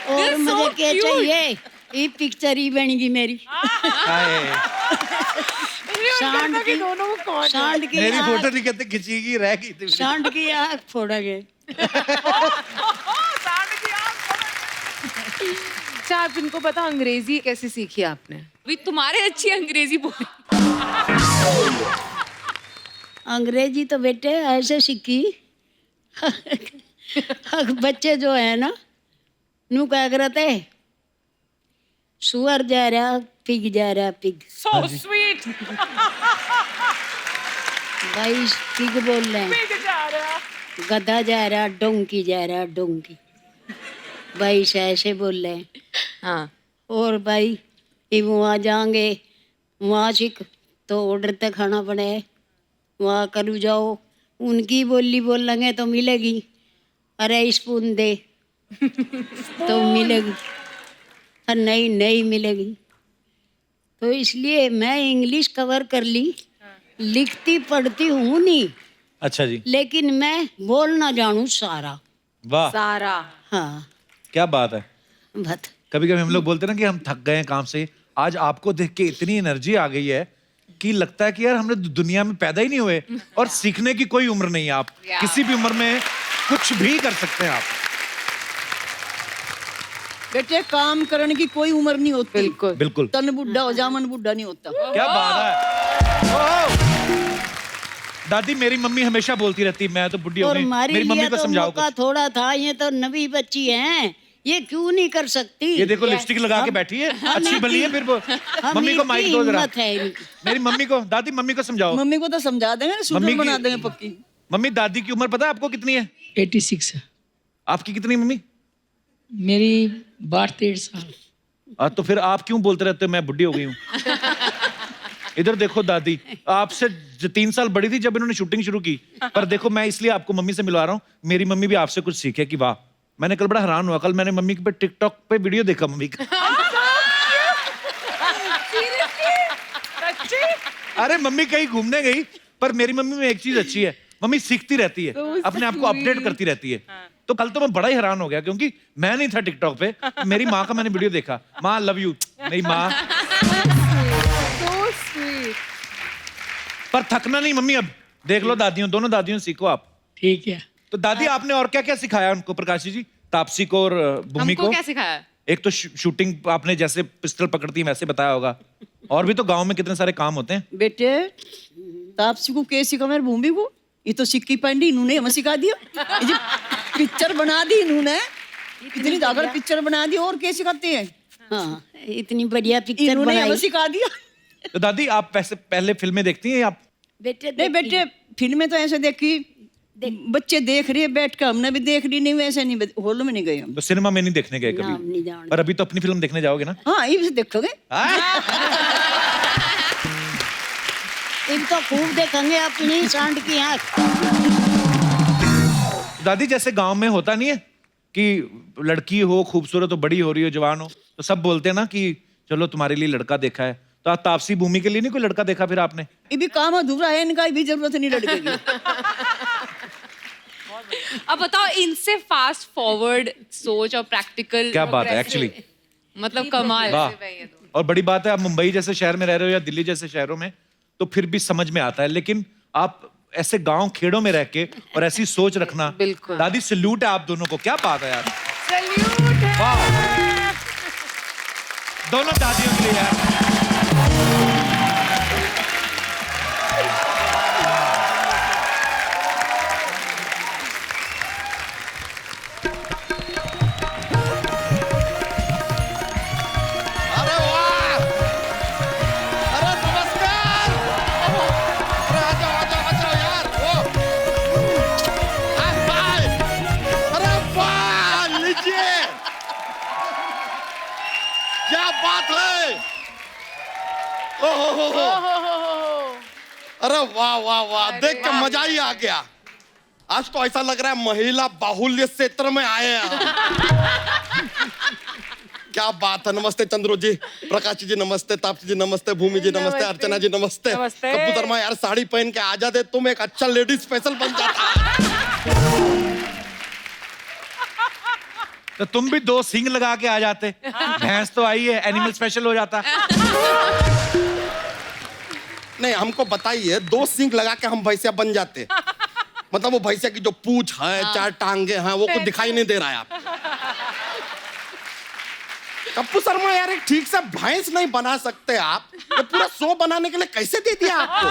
और मुझे क्या चाहिए, ये पिक्चर ही बनेगी मेरी। सांड की सांड की
मेरी
आँख-
फोटो नहीं कहते खिंचेगी, रह गई थी।
सांड की आँख फोड़ेंगे।
अच्छा, आप इनको पता अंग्रेजी कैसे सीखी आपने?
अभी तुम्हारे अच्छी अंग्रेजी बोली।
अंग्रेजी तो बेटे ऐसे सीखी। बच्चे जो है ना, नू क्या करते, सुअर जा रहा पिग जा रहा पिग।
So sweet.
भाई पिग बोल रहे हैं,
पिग जा रहा।
गधा जा रहा डोंकी जा रहा डोंकी, भाई से ऐसे बोल रहे हैं।
हाँ।
और भाई ये वहाँ जाएंगे, वहाँ सीख तो ऑर्डर तक खाना पड़े, वहाँ करू जाओ, उनकी बोली बोलेंगे तो मिलेगी, अरे स्पून दे तो मिलेगी, और नहीं मिलेगी। तो इसलिए मैं इंग्लिश कवर कर ली, लिखती पढ़ती हूँ नहीं।
अच्छा जी।
लेकिन मैं बोलना जानूँ सारा।
वाह,
सारा।
हाँ
क्या बात है।
बत
कभी कभी हम लोग बोलते हैं ना कि हम थक गए हैं काम से, आज आपको देख के इतनी एनर्जी आ गई है कि लगता है कि यार हमने दुनिया में पैदा ही नहीं हुए और सीखने की कोई उम्र नहीं है। आप किसी भी उम्र में कुछ भी कर सकते हैं आप।
बेटे काम करने की कोई उम्र नहीं होती।
बिल्कुल
बिल्कुल।
तन बुढ़ा हो जा मन बुढ़ा नहीं होता।
क्या बात है। ओह! दादी मेरी मम्मी हमेशा बोलती रहती है मैं तो बुढ़ी हो
और
गई।
हमारे
मेरी मम्मी
लिए
को
तो
समझाओ
मौका
कुछ।
थोड़ा था, ये तो नवी बच्ची हैं, ये क्यों नहीं कर सकती?
ये देखो लिपस्टिक लगा के बैठी है, अच्छी भली है। फिर वो मम्मी को माइक दो जरा। मेरी मम्मी को, दादी मम्मी को समझाओ।
मम्मी को तो समझा देंगे, सुंदर बना देंगे पक्की।
मम्मी दादी की उम्र पता है आपको कितनी है?
86 है।
आपकी कितनी मम्मी?
मेरी 62-63 साल।
तो फिर आप क्यों बोलते रहते हो मैं बुढ़ी हो गई हूँ? इधर देखो दादी, आपसे 3 साल बड़ी थी जब इन्होंने शूटिंग शुरू की। पर देखो मैं इसलिए आपको मम्मी से मिलवा रहा हूँ, मेरी मम्मी भी आपसे कुछ सीखे कि वाह। मैंने कल बड़ा हैरान हुआ, कल मैंने मम्मी पे टिकटॉक पे वीडियो देखा मम्मी का। अरे मम्मी कहीं घूमने गई, पर मेरी मम्मी में एक चीज अच्छी है, मम्मी सीखती रहती है, अपने आप को अपडेट करती रहती है। तो कल तो मैं बड़ा ही हैरान हो गया क्योंकि मैं नहीं था टिकटॉक पे, मेरी माँ का मैंने वीडियो देखा। माँ लव यू मेरी माँ। पर थकना नहीं मम्मी, अब देख लो दादियों, दोनों दादियों सीखो आप।
ठीक है।
तो दादी आपने और क्या क्या सिखाया उनको, प्रकाशी जी, तापसी को और भूमि को?
हमको क्या सिखाया?
एक तो शूटिंग आपने जैसे पिस्टल पकड़ती है वैसे बताया होगा, और भी तो गांव में कितने सारे काम होते हैं।
बेटे तापसी को कैसे सिखा मेरे भूमि को? ये तो सिक्की पैंडी इन्होंने हमें सिखा दिया। ये जो पिक्चर बना दी इन्होंने, इतनी जाकर पिक्चर बना दी, और कैसे सिखाते हैं?
हाँ, इतनी बढ़िया पिक्चर
इन्होंने हमें
बनाई।
सिखा दिया।
तो दादी आप वैसे पहले फिल्में देखती हैं आप?
बेटे
नहीं बेटे, फिल्में तो ऐसे देखी, बच्चे देख रहे बैठ कर, हमने भी देख ली। नहीं वैसे नहीं, हॉल में नहीं गए हम।
तो सिनेमा में नहीं देखने गए कभी?
नहीं जाने।
पर अभी तो अपनी फिल्म देखने जाओगे ना?
हाँ ये भी देखोगे।
इनको खूब देखेंगे अपनी सांड की आँख।
दादी जैसे गांव में होता नहीं है कि लड़की हो खूबसूरत हो, बड़ी हो रही हो, जवान हो, तो सब बोलते हैं ना कि चलो तुम्हारे लिए लड़का देखा है। तो आप तापसी भूमि के लिए नहीं कोई लड़का देखा फिर आपने?
ये भी काम अधूरा है, इनका भी जरूरत नहीं लड़के की।
अब बताओ, इनसे फास्ट फॉरवर्ड सोच और प्रैक्टिकल,
क्या बात है एक्चुअली,
मतलब कमाल।
वाह। और बड़ी बात है आप मुंबई जैसे शहर में रह रहे हो या दिल्ली जैसे शहरों में, तो फिर भी समझ में आता है। लेकिन आप ऐसे गांव खेड़ों में रह के और ऐसी सोच रखना,
बिल्कुल।
दादी सल्यूट है आप दोनों को, क्या बात है यार।
सल्यूट है।
वाह, दोनों दादियों के लिए यार।
अरे वाह, अरे नमस्कार, अरे आ जाओ यार। हाय, अरे वाह, लीजिए, क्या बात है। ओहो, अरे वाह वाह वाह, देख के मजा ही आ गया। आज तो ऐसा लग रहा है महिला बाहुल्य क्षेत्र में आए हैं। क्या बात है। नमस्ते चंद्रो जी, प्रकाश जी नमस्ते, तापसी जी नमस्ते, भूमि जी नमस्ते, अर्चना जी नमस्ते। कपूर शर्मा यार साड़ी पहन के आ जाते, तुम एक अच्छा लेडीज स्पेशल बन जाता।
तो तुम भी 2 सिंग लगा के आ जाते, भैंस तो आई है, एनिमल स्पेशल हो जाता।
नहीं हमको बताइए, 2 सिंग लगा के हम भैंसिया बन जाते, मतलब वो भैंसिया की जो पूंछ है, 4 टांगे हैं, वो कुछ दिखाई नहीं दे रहा है आप। कपूर शर्मा यार एक ठीक से भैंस नहीं बना सकते आप, ये पूरा शो बनाने के लिए कैसे दे दिया आपको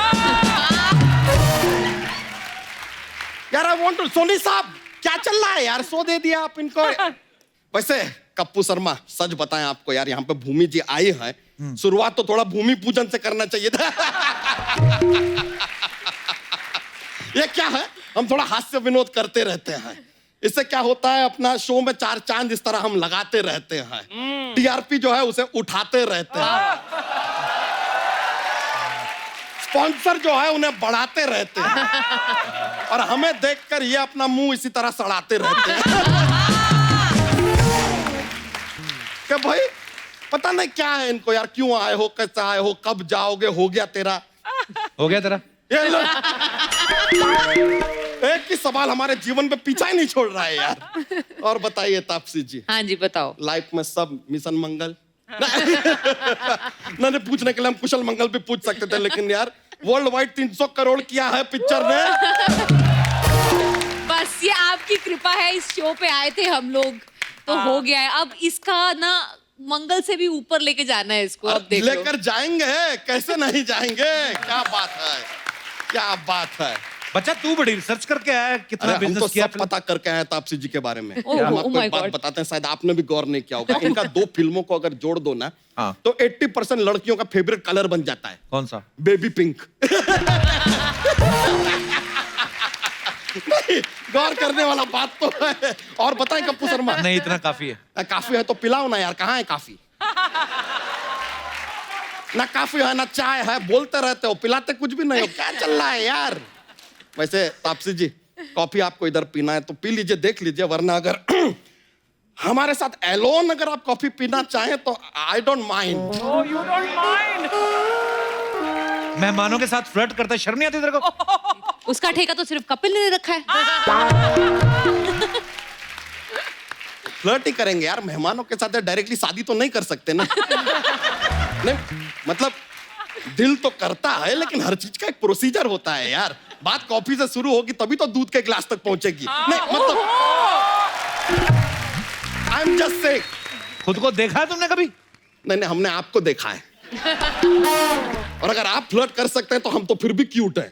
यार? आई वांट टू, सोनी साहब क्या चल रहा है यार, शो दे दिया आप इनको। वैसे कपूर शर्मा सच बताएं आपको यार, यहाँ पे भूमि जी आई है, शुरुआत तो थोड़ा भूमि पूजन से करना चाहिए था। ये क्या है, हम थोड़ा हास्य विनोद करते रहते हैं, इससे क्या होता है अपना शो में 4 चांद इस तरह हम लगाते रहते हैं, टीआरपी जो है उसे उठाते रहते हैं, स्पॉन्सर जो है उन्हें बढ़ाते रहते हैं, और हमें देखकर ये अपना मुंह इसी तरह सड़ाते रहते हैं कि भाई पता नहीं क्या है इनको यार, क्यों आए हो, कैसे आए हो, कब जाओगे, हो गया तेरा,
हो गया तेरा।
ये लो, एक ही सवाल हमारे जीवन पे पीछा ही नहीं छोड़ रहा है यार। और बताइए तापसी जी।
हाँ जी बताओ।
लाइफ में सब मिशन मंगल? नहीं पूछने के लिए हम कुशल मंगल भी पूछ सकते थे, लेकिन यार वर्ल्ड वाइड 300 करोड़ किया है पिक्चर ने।
बस ये आपकी कृपा है, इस शो पे आए थे हम लोग तो हो गया है। अब इसका ना मंगल से भी ऊपर लेके जाना है इसको। अब देख लो।
लेकर जाएंगे, कैसे नहीं जाएंगे। क्या बात है, क्या बात है।
बच्चा तू बड़ी रिसर्च करके आया है, कितना
हम
बिजनेस
तो
किया
सब पता करके आए तापसी जी के बारे में।
ओह,
हम
oh
आपको
my
एक बात
God.
बताते हैं, शायद आपने भी गौर नहीं किया होगा। इनका 2 फिल्मों को अगर जोड़ दो ना, तो 80% लड़कियों का फेवरेट कलर बन जाता है।
कौन सा?
Baby pink. नहीं, गौर करने वाला बात तो है। और बताएं कप्पू शर्मा।
नहीं, इतना काफी है।
काफी है तो पिलाओ ना यार, कहाँ है काफी? ना काफी है ना चाय है, बोलते रहते हो, पिलाते कुछ भी नहीं हो। क्या चल रहा है यार? वैसे तापसी जी, कॉफी आपको इधर पीना है तो पी लीजिए, देख लीजिए, वरना अगर हमारे साथ एलोन अगर आप कॉफी पीना चाहें तो I don't mind.
Oh, you don't mind.
मेहमानों के साथ फ्लर्ट करता है, शर्म नहीं आती तेरे को?
उसका ठेका तो सिर्फ कपिल ने रखा है।
फ्लर्ट ही करेंगे यार, मेहमानों के साथ डायरेक्टली शादी तो नहीं कर सकते ना। नहीं, मतलब दिल तो करता है, लेकिन हर चीज का एक प्रोसीजर होता है यार। बात कॉफी से शुरू होगी तभी तो दूध के गिलास तक पहुंचेगी। नहीं मतलब आई एम जस्ट सेइंग।
खुद को देखा है तुमने कभी?
नहीं, हमने आपको देखा है। और अगर आप फ्लर्ट कर सकते हैं तो हम तो फिर भी क्यूट हैं।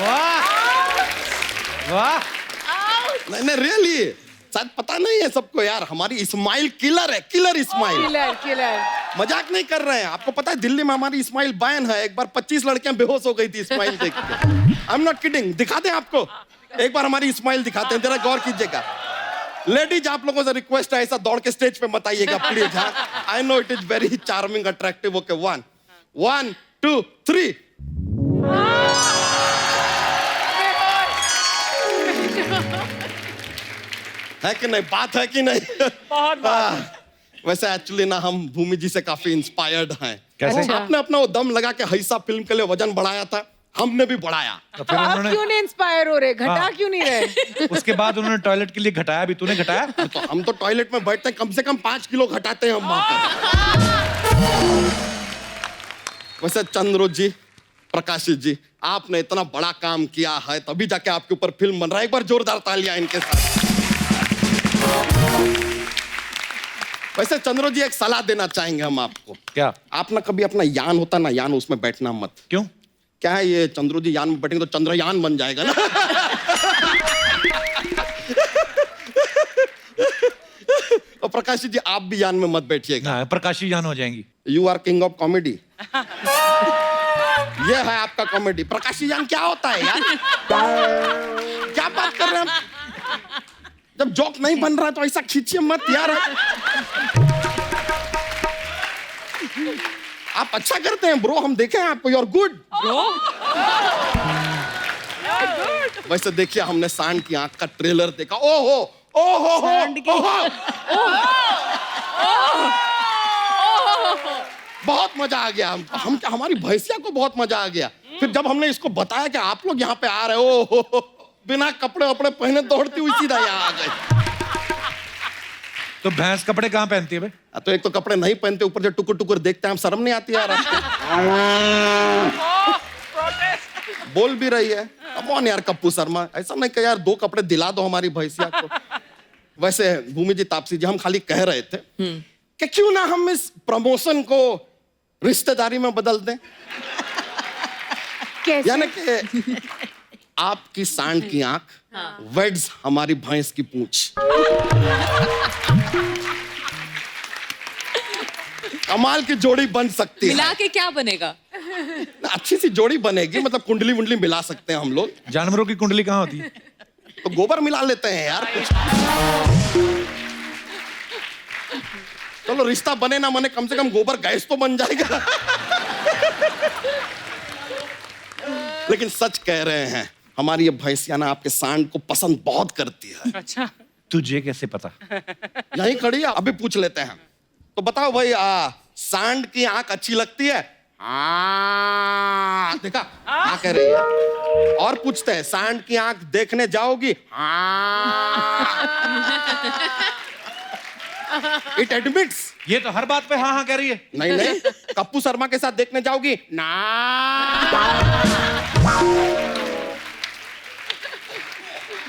वाह वाह।
नहीं रियली, शायद पता नहीं है सबको यार, हमारी स्माइल किलर है, किलर स्माइल।
किलर।
मजाक नहीं कर रहे हैं। आपको पता है दिल्ली में हमारी स्माइल बैन है। एक बार 25 लड़कियां बेहोश हो गई थी स्माइल देख के। I am not kidding. दिखा दें आपको, एक बार हमारी स्माइल दिखाते हैं, जरा गौर कीजिएगा। लेडीज, आप लोगों से रिक्वेस्ट है, ऐसा दौड़ के स्टेज पे मत आइएगा please. I know it is very charming, attractive. Okay, 1 2 3। है कि नहीं? बात है कि नहीं?
बहुत
वैसे एक्चुअली ना हम भूमि जी से काफी इंस्पायर्ड हैं।
कैसे?
आपने अपना वो दम लगा के हैसा फिल्म के लिए वजन बढ़ाया था, हमने भी बढ़ाया।
तो फिर
आप
उन्होंने
क्यों नहीं इंस्पायर हो रहे? घटा
हाँ।
क्यों नहीं रहे?
उसके बाद उन्होंने टॉयलेट के लिए घटाया भी, तूने घटाया?
तो हम तो टॉयलेट में बैठते हैं, कम से कम 5 किलो घटाते हैं हम वहां पर। वैसे चंद्रो जी, प्रकाश जी, आपने इतना बड़ा काम किया है, तभी जाके आपके ऊपर फिल्म बन रहा है। एक बार जोरदार तालियां इनके साथ। वैसे चंद्रो जी, एक सलाह देना चाहेंगे हम आपको।
क्या?
आप ना कभी अपना यान होता ना, यान, उसमें बैठना मत।
क्यों?
क्या है ये, चंद्रो जी यान में बैठेंगे तो चंद्रयान बन जाएगा ना। और प्रकाश जी, आप भी यान में मत बैठिएगा।
हाँ, प्रकाशी जान हो जाएंगी।
You are king of comedy. ये है आपका कॉमेडी। प्रकाशी जान क्या होता है यार? क्या बात कर रहे हैं आप? जब जोक नहीं बन रहा तो ऐसा खींचिए मत यार। आप अच्छा करते हैं ब्रो, हम देखे हैं आपको। You are good bro. वैसे देखिए, हमने सांड की आंख का ट्रेलर देखा। ओहो ओहो बहुत मजा आ गया। हम हमारी भैंसिया को बहुत मजा आ गया। फिर जब हमने इसको बताया कि आप लोग यहाँ पे आ रहे हो, बिना कपड़े वपड़े पहने दौड़ती हुई सीधा यहाँ आ गए।
तो भैंस कपड़े कहाँ पहनती है बे?
तो एक तो कपड़े नहीं पहनते, ऊपर जो टुकुर टुकुर देखते हैं, हम शर्म नहीं आती यार आपको? बोल भी रही है। कौन यार कप्पू शर्मा, ऐसा नहीं कह यार, 2 कपड़े दिला दो हमारी भैंसिया को। वैसे भूमि जी, तापसी जी, हम खाली कह रहे थे कि क्यों ना हम इस प्रमोशन को रिश्तेदारी में बदल दें। यानी कि आपकी सांड की आंख वेड्स हमारी भैंस की पूंछ। कमाल की जोड़ी बन सकती है।
मिला के क्या बनेगा?
अच्छी सी जोड़ी बनेगी, मतलब कुंडली वुंडली मिला सकते हैं हम लोग।
जानवरों की कुंडली कहाँ होती है?
तो गोबर मिला लेते हैं यार कुछ। चलो रिश्ता बने ना बने, कम से कम गोबर गैस तो बन जाएगा। लेकिन सच कह रहे हैं, हमारी ये भैंसिया ना आपके सांड को पसंद बहुत करती है।
अच्छा,
तुझे कैसे पता?
यहीं खड़ी है, अभी पूछ लेते हैं। तो बताओ भाई, सांड की आंख अच्छी लगती है? देखा क्या कह रही है। और पूछते हैं, सांड की आंख देखने जाओगी? It admits.
ये तो हर बात पे हाँ हाँ कह रही है।
नहीं नहीं, कप्पू शर्मा के साथ देखने जाओगी ना?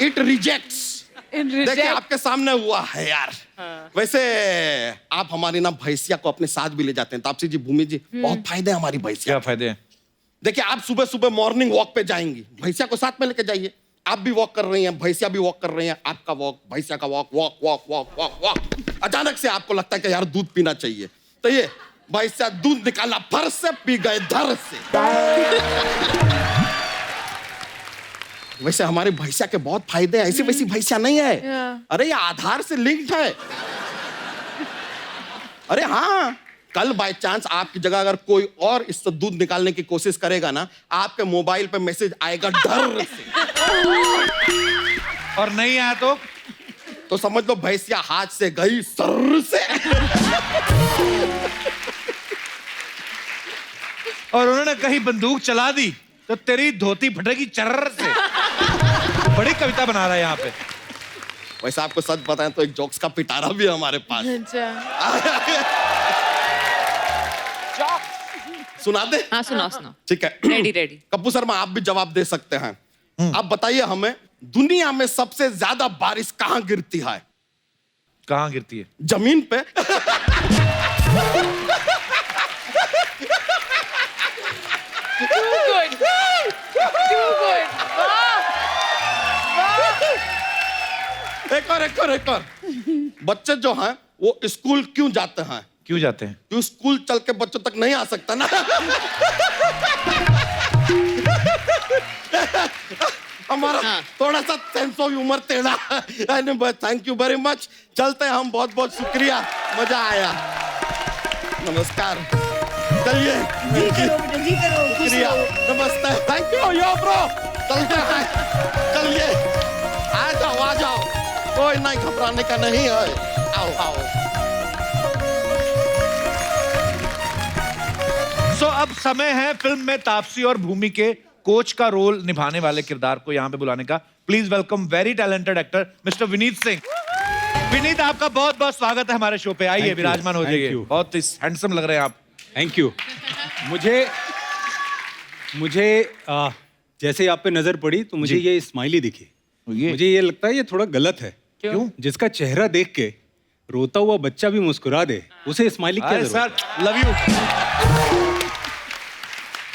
It rejects. देखिए आपके सामने हुआ है यार। वैसे आप हमारी ना भैंसिया को अपने साथ भी ले जाते हैं तापसी जी, भूमि जी, बहुत फायदे हैं हमारी भैंसिया।
क्या फायदे हैं?
देखिए आप सुबह सुबह मॉर्निंग वॉक पे जाएंगी, भैंसिया को साथ में लेके जाइए। आप भी वॉक कर रही हैं, भैंसिया भी वॉक कर रही हैं, आपका वॉक, भैंसिया का walk, walk walk walk walk walk. अचानक से आपको लगता है कि यार दूध पीना चाहिए, तो ये भैंसिया दूध निकाला फर से, पी गए धर से। वैसे हमारे भैंसिया के बहुत फायदे हैं, ऐसी वैसी भैंसिया नहीं है। अरे ये आधार से लिंक्ड है। अरे हाँ, कल बाय चांस आपकी जगह अगर कोई और इससे दूध निकालने की कोशिश करेगा ना, आपके मोबाइल पे मैसेज आएगा डर से।
और नहीं आया तो
समझ लो भैंसिया हाथ से गई सर से।
और उन्होंने कहीं बंदूक चला दी तो तेरी धोती फटेगी चर्र से। बड़ी कविता बना रहा है यहाँ पे।
वैसे आपको सच बताएं तो एक जोक्स का पिटारा भी है हमारे पास। सुना दे?
हाँ सुनाओ सुनाओ।
ठीक है,
रेडी रेडी।
कप्पू शर्मा आप भी जवाब दे सकते हैं। आप बताइए हमें, दुनिया में सबसे ज्यादा बारिश कहाँ गिरती है?
कहाँ गिरती है?
जमीन पे। एक और। बच्चे जो हैं वो स्कूल क्यों जाते हैं?
क्यों जाते हैं?
क्यों स्कूल चल के बच्चों तक नहीं आ सकता ना। हमारा थोड़ा सा सेंस ऑफ ह्यूमर टेढ़ा। Thank you very much. चलते हैं हम, बहुत बहुत शुक्रिया, मजा आया। नमस्कार, चलिए। शुक्रिया, नमस्ते, थैंक यू यो ब्रो। चलते हैं, चलिए, आ जाओ, कोई नहीं घबराने का नहीं है। आओ।
सो अब समय है फिल्म में तापसी और भूमि के कोच का रोल निभाने वाले किरदार को यहाँ पे बुलाने का। Please welcome very talented actor mister Vineet Singh. Vineet, आपका बहुत बहुत स्वागत है हमारे शो पे। आइए, विराजमान हो जाइए। बहुत हैंडसम लग रहे हैं आप।
Thank you. मुझे जैसे आप पे नजर पड़ी तो मुझे ये स्माइली दिखी। मुझे ये लगता है ये थोड़ा गलत है। क्यों? जिसका चेहरा देख के रोता हुआ बच्चा भी मुस्कुरा दे, उसे स्माइली क्या जरूरत?
Sir love you.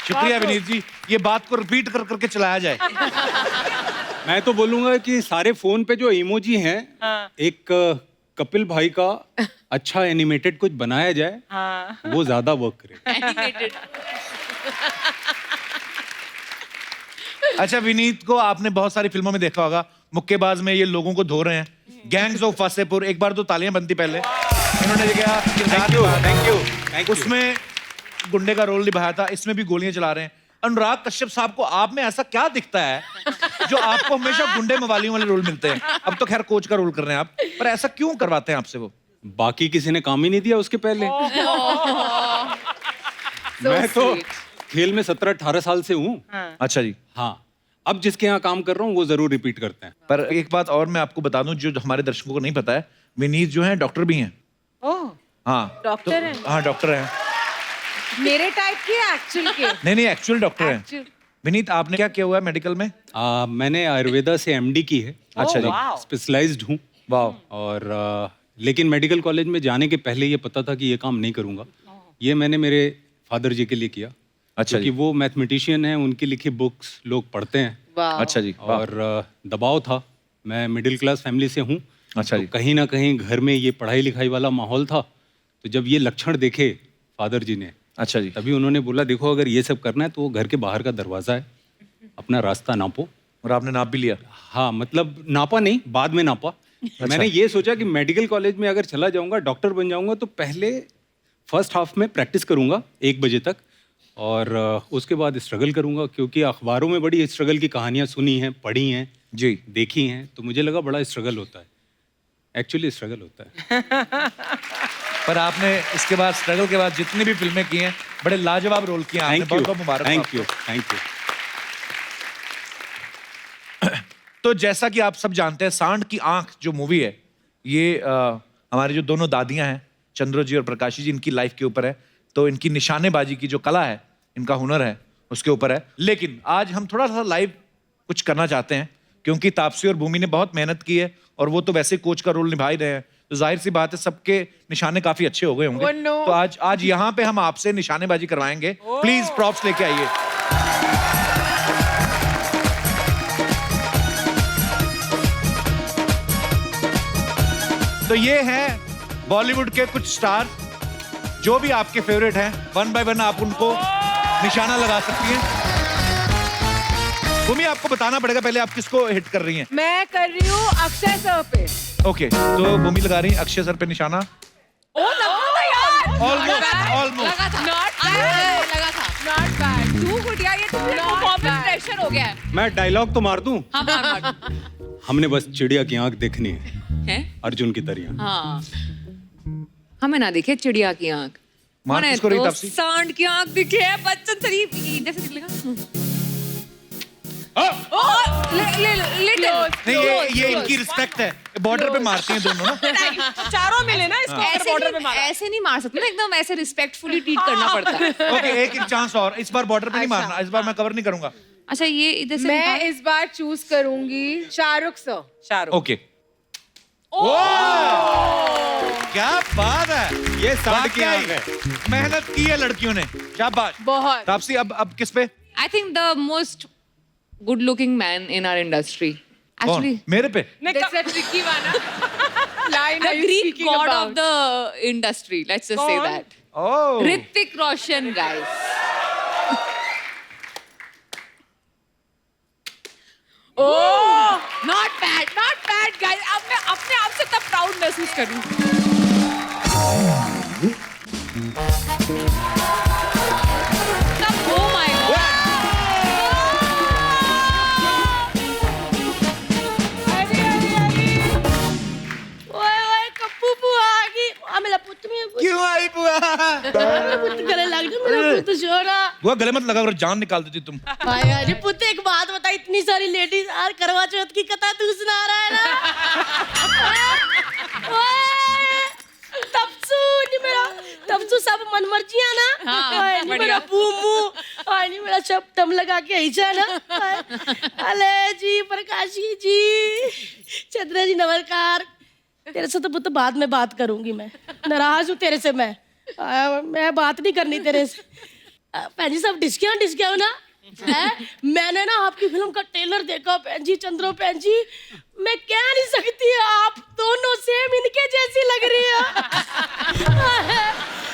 शुक्रिया विनीत जी, ये बात को रिपीट कर करके चलाया जाए।
मैं तो बोलूंगा कि सारे फोन पे जो इमोजी हैं, एक कपिल भाई का अच्छा एनिमेटेड कुछ बनाया जाए, वो ज्यादा वर्क करे।
अच्छा, विनीत को आपने बहुत सारी फिल्मों में देखा होगा। मुक्केबाज में ये लोगों को धो रहे हैं, गैंग्स ऑफ वासेपुर, एक बार तो तालियां बनती पहले। इन्होंने उसमें गुंडे का रोल निभाया था, इसमें भी गोलियां चला रहे हैं। अनुराग कश्यप साहब को आप में ऐसा क्या दिखता है जो आपको हमेशा गुंडे मवालियों वाले रोल मिलते हैं? अब तो खैर कोच का रोल कर रहे हैं आप, पर ऐसा क्यों करवाते हैं आपसे वो?
बाकी किसी ने काम ही नहीं दिया उसके पहले। मैं तो खेल में 17-18 साल से हूँ।
अच्छा जी।
हाँ, अब जिसके यहाँ काम कर रहा हूँ वो जरूर रिपीट करते हैं।
पर एक बात और मैं आपको बता दूं जो हमारे दर्शकों को नहीं पता है, विनीत जो है डॉक्टर भी हैं। हाँ,
डॉक्टर हैं?
हाँ, डॉक्टर हैं।
मेरे टाइप के एक्चुअल के?
नहीं, एक्चुअल डॉक्टर हैं। विनीत, आपने क्या किया हुआ है मेडिकल में?
मैंने आयुर्वेदा से MD की है।
अच्छा जी।
स्पेशलाइज्ड हूँ।
वाह।
और लेकिन मेडिकल कॉलेज में जाने के पहले ये पता था कि ये काम नहीं करूँगा। ये मैंने मेरे फादर जी के लिए किया।
अच्छा,
क्योंकि वो मैथमेटिशियन हैं, उनकी लिखी बुक्स लोग पढ़ते हैं।
अच्छा जी।
और दबाव था, मैं मिडिल क्लास फैमिली से हूँ।
अच्छा जी।
तो कहीं ना कहीं घर में ये पढ़ाई लिखाई वाला माहौल था, तो जब ये लक्षण देखे फादर जी ने,
अच्छा जी,
तभी उन्होंने बोला देखो अगर ये सब करना है तो घर के बाहर का दरवाजा है, अपना रास्ता नापो।
और आपने नाप भी लिया?
हाँ, मतलब नापा नहीं, बाद में नापा।
अच्छा।
मैंने ये सोचा कि मेडिकल कॉलेज में अगर चला जाऊंगा, डॉक्टर बन जाऊंगा, तो पहले फर्स्ट हाफ में प्रैक्टिस करूंगा 1 बजे तक, और उसके बाद स्ट्रगल करूंगा। क्योंकि अखबारों में बड़ी स्ट्रगल की कहानियां सुनी हैं, पढ़ी हैं
जी,
देखी हैं, तो मुझे लगा बड़ा स्ट्रगल होता है। एक्चुअली स्ट्रगल होता है।
पर आपने इसके बाद, स्ट्रगल के बाद जितनी भी फिल्में की हैं, बड़े लाजवाब रोल किए हैं। बहुत बहुत मुबारक।
Thank you.
तो जैसा कि आप सब जानते हैं, सांड की आंख जो मूवी है, ये हमारी जो दोनों दादियां हैं, चंद्रो जी और प्रकाशी जी, इनकी लाइफ के ऊपर है। तो इनकी निशानेबाजी की जो कला है, इनका हुनर है, उसके ऊपर है। लेकिन आज हम थोड़ा सा लाइव कुछ करना चाहते हैं, क्योंकि तापसी और भूमि ने बहुत मेहनत की है और वो तो वैसे कोच का रोल निभा ही रहे हैं, तो जाहिर सी बात है सबके निशाने काफी अच्छे हो गए होंगे।
Oh no.
तो आज यहाँ पे हम आपसे निशानेबाजी करवाएंगे। प्लीज प्रॉप्स लेके आइए। तो ये हैं बॉलीवुड के कुछ स्टार, जो भी आपके फेवरेट हैं, वन बाय वन आप उनको निशाना लगा सकती हैं। भूमि, आपको बताना पड़ेगा पहले आप किसको हिट कर रही हैं।
मैं कर रही हूँ अक्षय सर पे।
ओके, तो भूमि लगा रही है अक्षय सर पे निशाना।
ओ लगा था यार।
Almost
Not bad. Too good यार, ये तो performance pressure हो गया है।
मैं डायलॉग तो मार दूं?
हाँ मार।
हमने बस चिड़िया की आंख देखनी है,
हैं?
अर्जुन की तरह।
हाँ। हमें ना दिखे चिड़िया की आंख।
मार किसको रही
तो
तापसी?
सांड की आंख दिखे है, बच्चन शरीफ इधर से निकलेगा।
नहीं, ये इनकी रिस्पेक्ट है, बॉर्डर पे मारती हैं दोनों ना।
चारों मिले ना इसको,
ऐसे
बॉर्डर पे मारा।
ऐसे नहीं मार सकते ना, एकदम ऐसे रिस्पेक्टफुली ट्रीट करना पड़ता है।
ओके, एक चांस और, इस बार बॉर्डर पे नहीं मारना, इस बार मैं कवर नहीं करूंगा।
अच्छा, ये इधर से
मैं इस बार चूज करूंगी शाहरुख सर।
शाहरुख।
ओके। क्या बात है,
ये सांड की आंख है।
मेहनत की है लड़कियों ने, शाबाश।
बहुत।
तापसी, अब किस पे?
I think the most good looking man in our industry.
कौन? मेरे पे?
That's a tricky one. Line
The
are you
Greek
speaking
god
about?
of the industry. Let's just say
कौन?
that.
Oh.
Hrithik Roshan, guys.
Oh,
Not bad, guys. अब मैं अपने आप से तब प्राउड महसूस करूँ। Oh my God.
ओए कप्पू बुआ आ गई। आ मेरा पुੱਤ में
क्यों आई बुआ?
मेरा पुੱਤ गले लग गया, मेरा पुੱਤ छोरा।
बुआ गले मत लगा, और जान निकाल देती तुम।
हाय अरे पुੱਤ, एक बात बता, इतनी सारी लेडीज यार करवा चौथ की कथा तू सुना रहा है ना। ओए तपसू सब मन मर्जियां ना।
हाँ,
हाय नी मेरा बूमू, हाय नी मेरा सब दम लगा के ऐसा ना। अले जी प्रकाशी जी, चंद्र जी नमस्कार। तेरे से तो पुੱਤ बाद में बात करूंगी, मैं नाराज हूँ तेरे से। मैं बात नहीं करनी तेरे से। भैन जी सब डिस्किया ना है। मैंने ना आपकी फिल्म का ट्रेलर देखा भैन जी, चंद्रो भैन जी, मैं कह नहीं सकती, आप दोनों सेम इनके जैसी लग रही है।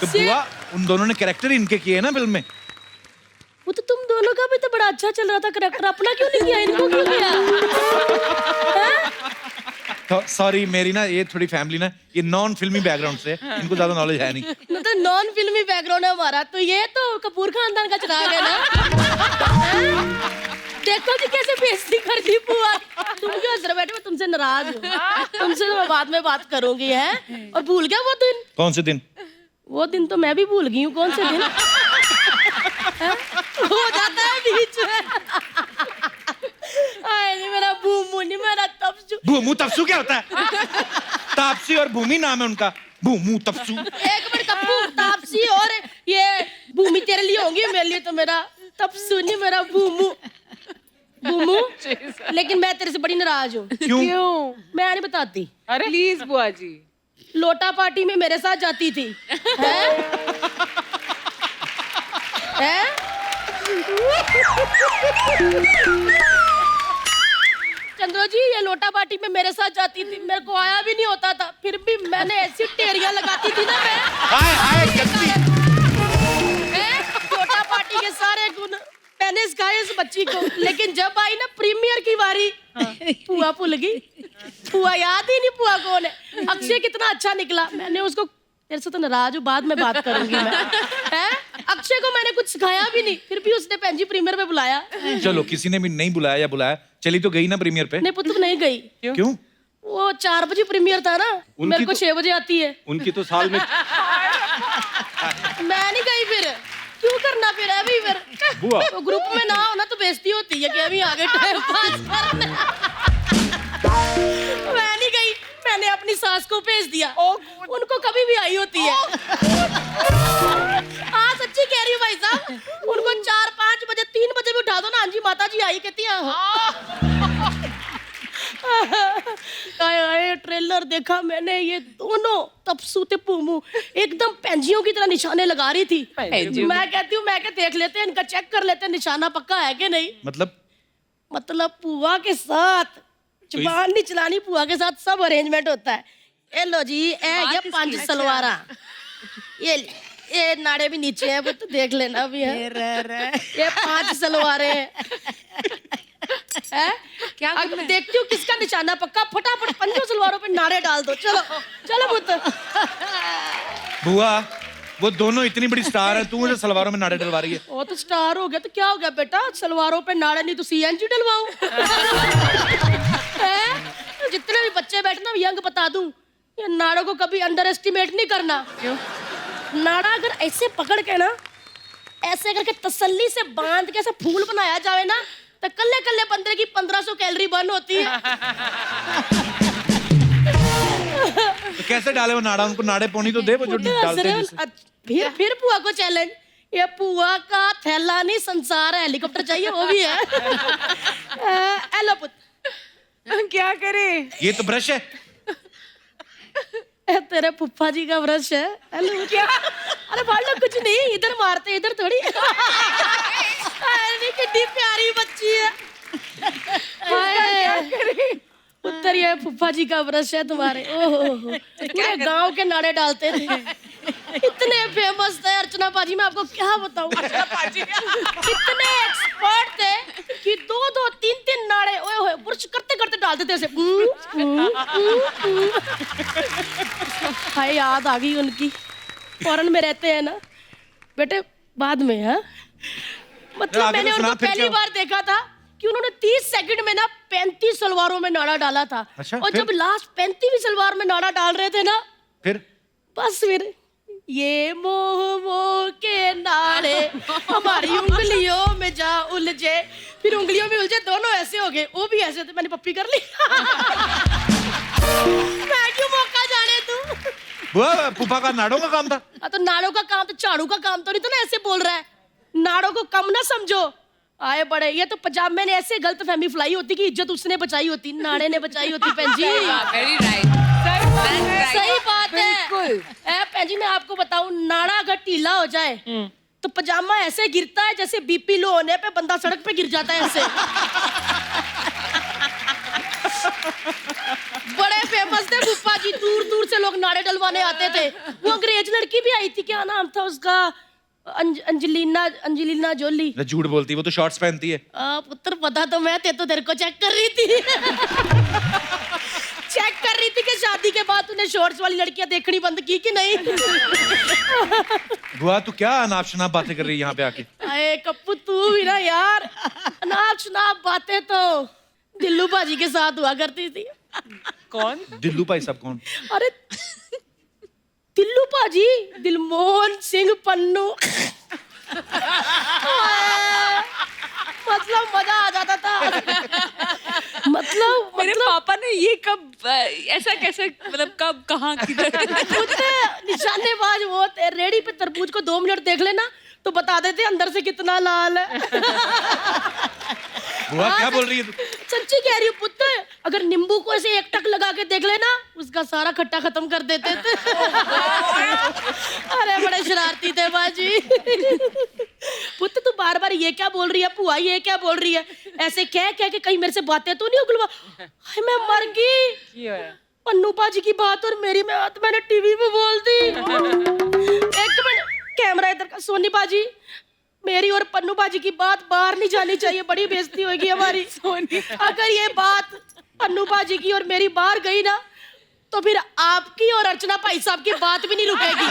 तो बुआ, उन दोनों ने कैरेक्टर इनके किए ना फिल्म में।
वो तो तुम दोनों का भी तो बड़ा अच्छा चल रहा था कैरेक्टर, अपना क्यों नहीं किया, इनको क्यों किया?
तो सॉरी, मेरी ना ये थोड़ी फैमिली ना ये नॉन फिल्मी बैकग्राउंड से, इनको ज्यादा नॉलेज है नहीं।
ना तो नॉन फिल्मी बैकग्राउंड है हमारा, तो ये तो कपूर खानदान का चिराग है ना। देखो जी कैसे बेइज्जती कर दी बुआ। तुम क्यों हंस रहे बैठे, मैं तुमसे नाराज हूँ। तुमसे तो मैं बाद में बात करूंगी है। और भूल गया वो दिन?
कौन से दिन?
वो दिन तो मैं भी भूल गई हूँ, कौन से दिन हो जाता है बीच में। नहीं मेरा बूमू, नहीं मेरा तपसू।
भूमू तपसू क्या होता है? तापसी और भूमि नाम है उनका, भूमू तपसू।
एक मिनट कप्पू, तापसी और ये भूमि तेरे लिए होंगी, मेरे लिए तो मेरा तपसू नहीं मेरा बूमू। बूमू, लेकिन मैं तेरे से बड़ी नाराज हूँ।
क्यों?
मैं नहीं बताती।
अरे प्लीज बुआ जी।
लोटा पार्टी में मेरे साथ जाती थी। हैं? चंद्रो जी, ये लोटा पार्टी में मेरे साथ जाती थी, मेरे को आया भी नहीं होता था, फिर भी मैंने ऐसी टेरियां लगाती थी ना मैं। लोटा पार्टी के सारे गुण मैंने सिखाए इस बच्ची को, लेकिन जब आई ना प्रीमियर की बारी, पुआ भूल गई। पुआ याद ही नहीं, पुआ कौन है। अक्षय कितना अच्छा निकला, मैंने उसको, तेरे से तो नाराज हूँ, बाद में बात करूंगी मैं। हैं? अक्षय को मैंने कुछ सिखाया भी नहीं, फिर भी उसने भैन जी प्रीमियर पे बुलाया।
चलो, किसी ने भी नहीं बुलाया या बुलाया, चली तो गई ना प्रीमियर पे।
नहीं पुत्र, नहीं गई।
क्यों?
वो 4 बजे प्रीमियर था ना, मेरे को 6 बजे आती है।
उनकी तो साल में
मैं नहीं गई, फिर क्यों करना फिर है भी फिर।
बुआ,
तो ग्रुप में ना हो ना तो बेइज्जती होती है कि अभी आगे टाइम पास करना। मैं नहीं गई, मैंने अपनी
सास को भेज दिया, उनको कभी भी आई होती है। हाँ सच्ची कह रही हूँ भाई साहब, उनको 4-5 बजे 3 बजे भी उठा दो ना, हाँ जी माता जी आई, कहती है ट्रेलर देखा मैंने, ये दोनों तपसू ते पूमू एकदम पेंजियों की तरह निशाने लगा रही थी। मैं कहती हूँ मैं देख लेते हैं इनका, चेक कर लेते हैं निशाना पक्का है कि नहीं। मतलब पुआ के साथ जुबान नहीं चलानी, पुआ के साथ सब अरेंजमेंट होता है। ए लो जी, ये 5 सलवारा, ये नाड़े भी नीचे है, वो तो देख लेना भी है। ये 5 सलवारे है। क्या देखती हूँ किसका निशाना पक्का, फटाफट 5 सलवारों पे नाड़े डाल दो। चलो चलो पुत्र।
बुआ वो दोनों इतनी बड़ी स्टार है, तू मुझे सलवारों में नाड़े डलवा रही है।
वो तो स्टार हो गया तो क्या हो गया बेटा, सलवारों पे नाड़े नहीं तो सीएनजी डलवाऊं। जितने भी बच्चे बैठे ना यंग बता दूं, ये नाड़ों को कभी अंडर एस्टिमेट नहीं करना। क्यों? नाड़ा अगर ऐसे पकड़ के ना, ऐसे करके तसल्ली से बांध के ऐसा फूल बनाया जाए ना, तो कल्ले कल्ले बंदे की 1500 कैलोरी बर्न होती है।
तो कैसे डाले वो नाड़ा, उनको नाड़े पोनी तो दे वो जो डालते हैं।
फिर पुआ को चैलेंज, ये पुआ का थैला नहीं संसार है, हेलीकॉप्टर चाहिए वो भी है। हेलो पुत्र,
क्या करे?
ये तो ब्रश है।
तेरे फुफ्फा जी का ब्रश है। हेलो क्या? अरे भाई लोग कुछ नहीं, इधर मारते इधर थोड़ी। अरे कितनी प्यारी बच्ची है। क्या करे? उत्तर ये फुफ्फा जी का ब्रश है तुम्हारे। ओहो पूरे गांव के नाड़े डालते थे, इतने फेमस थे अर्चना पाजी, मैं आपको क्या बताऊं। इतने एक्सपर्ट थे कि 2-2, 3-3 नाड़े ओए होए ब्रश करते करते डालते थे ऐसे। हाय याद आ गई उनकी, फॉरेन में रहते हैं ना बेटे, बाद में है। मतलब मैंने उनको पहली बार देखा था कि उन्होंने 30 सेकंड में ना 35 सलवारों में नाड़ा डाला था।
अच्छा,
और जब लास्ट 35वीं सलवार में नाड़ा डाल रहे थे ना, फिर ये मोह के नाड़े हमारी उंगलियों में जा उलझे, फिर उंगलियों में उलझे, दोनों ऐसे हो गए, वो भी ऐसे थे। मैंने पप्पी कर ली। मैं क्यों मौका जाने तू।
बुआ फूफा का नाड़ों का काम था।
तो नाड़ों का काम तो झाड़ू का काम तो नहीं था ना, ऐसे बोल रहा है। नाड़ों को कम ना समझो, आए बड़े, ये तो पंजाब में ऐसे गलत फहमी फैलाई होती कि इज्जत उसने बचाई होती, नाड़े ने बचाई होती। पेन जी
वेरी राइट,
सही बात है। पेन जी मैं आपको बताऊं, नाड़ा अगर ढीला हो जाए तो पजामा ऐसे गिरता है जैसे बीपी लो होने पे बंदा सड़क पे गिर जाता है ऐसे। बड़े फेमस थे फूफा जी, दूर दूर से लोग नाड़े डलवाने आते थे। वो अंग्रेज लड़की भी आई थी, क्या नाम था उसका, अंजलिना जोली।
झूठ बोलती, वो तो शॉर्ट्स पहनती है।
पुत्र पता तो मैं ते तो तेरे को चेक कर रही थी। चेक कर रही थी कि शादी के बाद तूने शॉर्ट्स वाली लड़कियां देखनी बंद की कि नहीं।
बुआ तू क्या अनाप शनाप बातें कर रही है यहाँ पे आके।
अरे कप्पू तू भी ना यार, अनाप शनाप बातें तो दिल्लू भाजी के साथ हुआ करती थी।
कौन?
दिल्लू भाई साहब कौन?
अरे दिल्लू भाजी, दिलमोहन सिंह पन्नू। मतलब मजा आ जाता था। मतलब
मेरे पापा ने ये कब ऐसा कैसे, मतलब कब कहाँ किधर।
निशानेबाज वो रेडी पे तरबूज को 2 मिनट देख लेना तो बता देते अंदर से कितना लाल है।
बुआ क्या बोल रही है तू?
सच्ची कह रही हूँ पुत्र, अगर नींबू को ऐसे 1 टक लगा के देख लेना उसका सारा खट्टा खत्म कर देते थे। अरे बड़े शरारती थे बाजी। पुत्र तू बार बार ये क्या बोल रही है, पुआ ये क्या बोल रही है, ऐसे कह के कहीं मेरे से बातें तो नहीं उगलवा। मैं मर गई। पन्नू बाजी की बात और मेरी बात मैंने टीवी पे बोल दी। 1 मिनट कैमरा इधर का। सोनी बाजी, मेरी और पन्नू बाजी की बात बाहर नहीं जानी चाहिए, बड़ी बेइज्जती होगी हमारी। अगर ये बात पन्नू बाजी की और मेरी बाहर गई ना तो फिर आपकी और अर्चना भाई साहब की बात भी नहीं रुकेगी।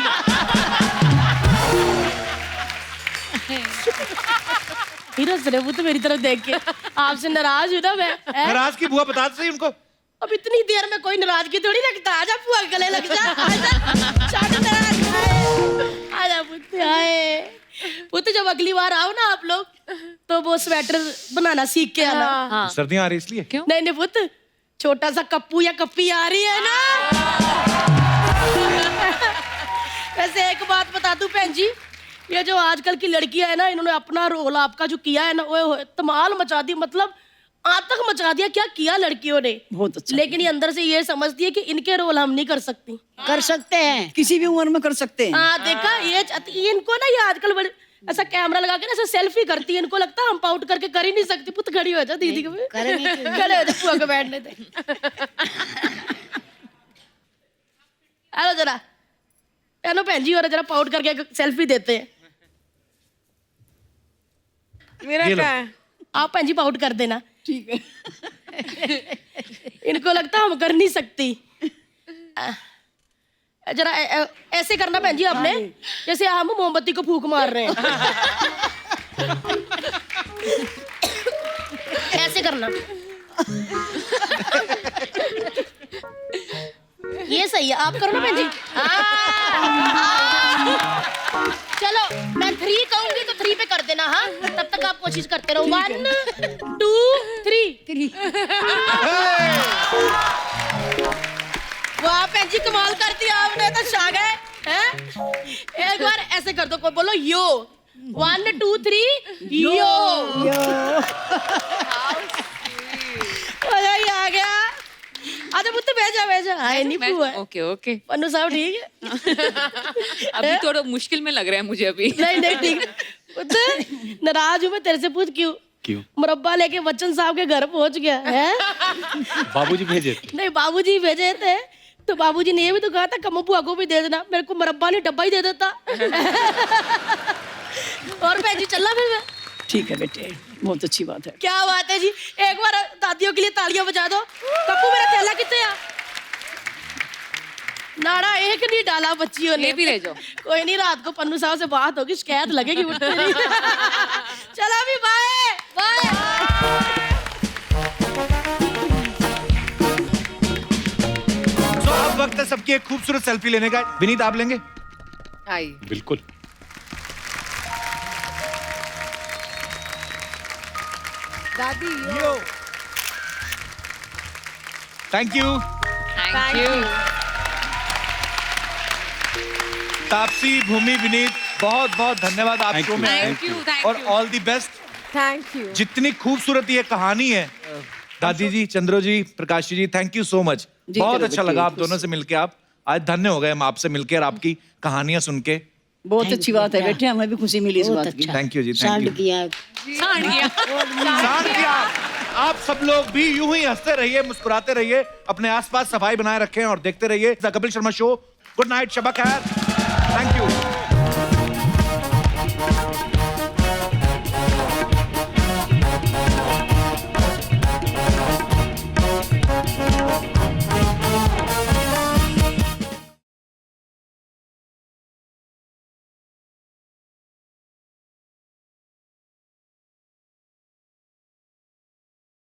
वो तो मेरी तरफ देख के आपसे नाराज हूं ना मैं।
नाराज की बुआ बता सही उनको।
अब इतनी देर में कोई नाराजगी थोड़ी लगता। आजा बुआ गले लग जा। आजा पुत्र आए। पुत्र जब अगली बार आओ ना आप लोग तो वो स्वेटर बनाना सीख के आना।
सर्दियां आ रही इसलिए।
नहीं पुत्र, छोटा सा कप्पू या कप्पी आ रही है ना। वैसे एक बात बता दूं बहन जी, ये जो आजकल की लड़कियां है ना, इन्होंने अपना रोल आपका जो किया है ना, वो धमाल मचा दी, मतलब आतंक मचा दिया। क्या किया लड़कियों ने, बहुत अच्छा। लेकिन ये अंदर से ये समझती है कि इनके रोल हम नहीं कर सकती।
कर सकते हैं, किसी भी उम्र में कर सकते हैं।
हाँ देखा, ये इनको ना, ये आजकल बड़े ऐसा कैमरा लगा के ना ऐसा सेल्फी करती है, इनको लगता है हम आउट करके कर ही नहीं सकती। पुत खड़ी हो जा दीदी को, खड़े हो जा पुआ के बैठने दे। हेलो जरा, हेलो बहन जी, और जरा पाउट करके सेल्फी देते हैं।
मेरा क्या है?
आप बहन जी पाउट कर देना।
ठीक है।
इनको लगता हम कर नहीं सकती। जरा ऐसे करना बहन जी आपने, जैसे हम मोमबत्ती को फूंक मार रहे हैं। ऐसे करना, ये सही है। आप करो ना बहन जी। चलो मैं 3 कहूंगी तो 3 पे कर देना। हाँ, तब तक आप कोशिश करते रहो। 1 2 3। वाह बहन जी, कमाल कर दिया आपने तो, छा गए हैं। एक बार ऐसे कर दो, कोई बोलो यो। 1 2 3 यो। मजा ही आ गया। अच्छा पुत्र भेजा आए नहीं हुआ।
ओके ओके,
पन्नू साहब ठीक है।
अभी थोड़ा मुश्किल में लग रहा है मुझे अभी।
नहीं ठीक पुत्र, नाराज हूँ मैं तेरे से। पूछ क्यों? मुरब्बा लेके बच्चन साहब के घर पहुंच गया है।
बाबूजी भेजे थे।
नहीं, बाबूजी भेजे थे तो बाबूजी ने ये भी तो कहा था कम्मू बुआ को भी दे देना। मेरे को मुरब्बा नहीं, डब्बा ही दे देता। और बहन जी चलना फिर मैं।
ठीक है बेटे, बहुत अच्छी बात है।
क्या बात है जी, एक बार दादियों के लिए तालियां बजा दो। कप्पू मेरा थैला कितने आ? नाड़ा एक नहीं डाला बच्चियों ने।
भी ले जाओ।
कोई नहीं, रात को पन्नू साहब से बात होगी, शिकायत लगेगी। चलो भी, बाय बाय।
तो अब वक्त है सबकी एक खूबसूरत सेल्फी लेने का। विनीत आप लेंगे?
बिल्कुल।
दादी
यो। Thank you. तापसी, भूमि, विनीत, बहुत बहुत धन्यवाद आप शो में आए और all the best.
Thank you.
जितनी खूबसूरत ये कहानी है, दादी जी, Chandro ji, Prakash ji, thank you so much. बहुत अच्छा लगा आप दोनों से मिलके। आप आज धन्य हो गए हम आपसे मिलके और आपकी कहानियां सुन के।
बहुत अच्छी बात है बेटे, हमें भी खुशी मिली इस बात की।
Thank you ji, thank you. सांड किया। आप सब लोग भी यूं ही हंसते रहिए, मुस्कुराते रहिए, अपने आसपास सफाई बनाए रखें और देखते रहिए the Kapil Sharma show. Good night, शबा खैर। Thank you.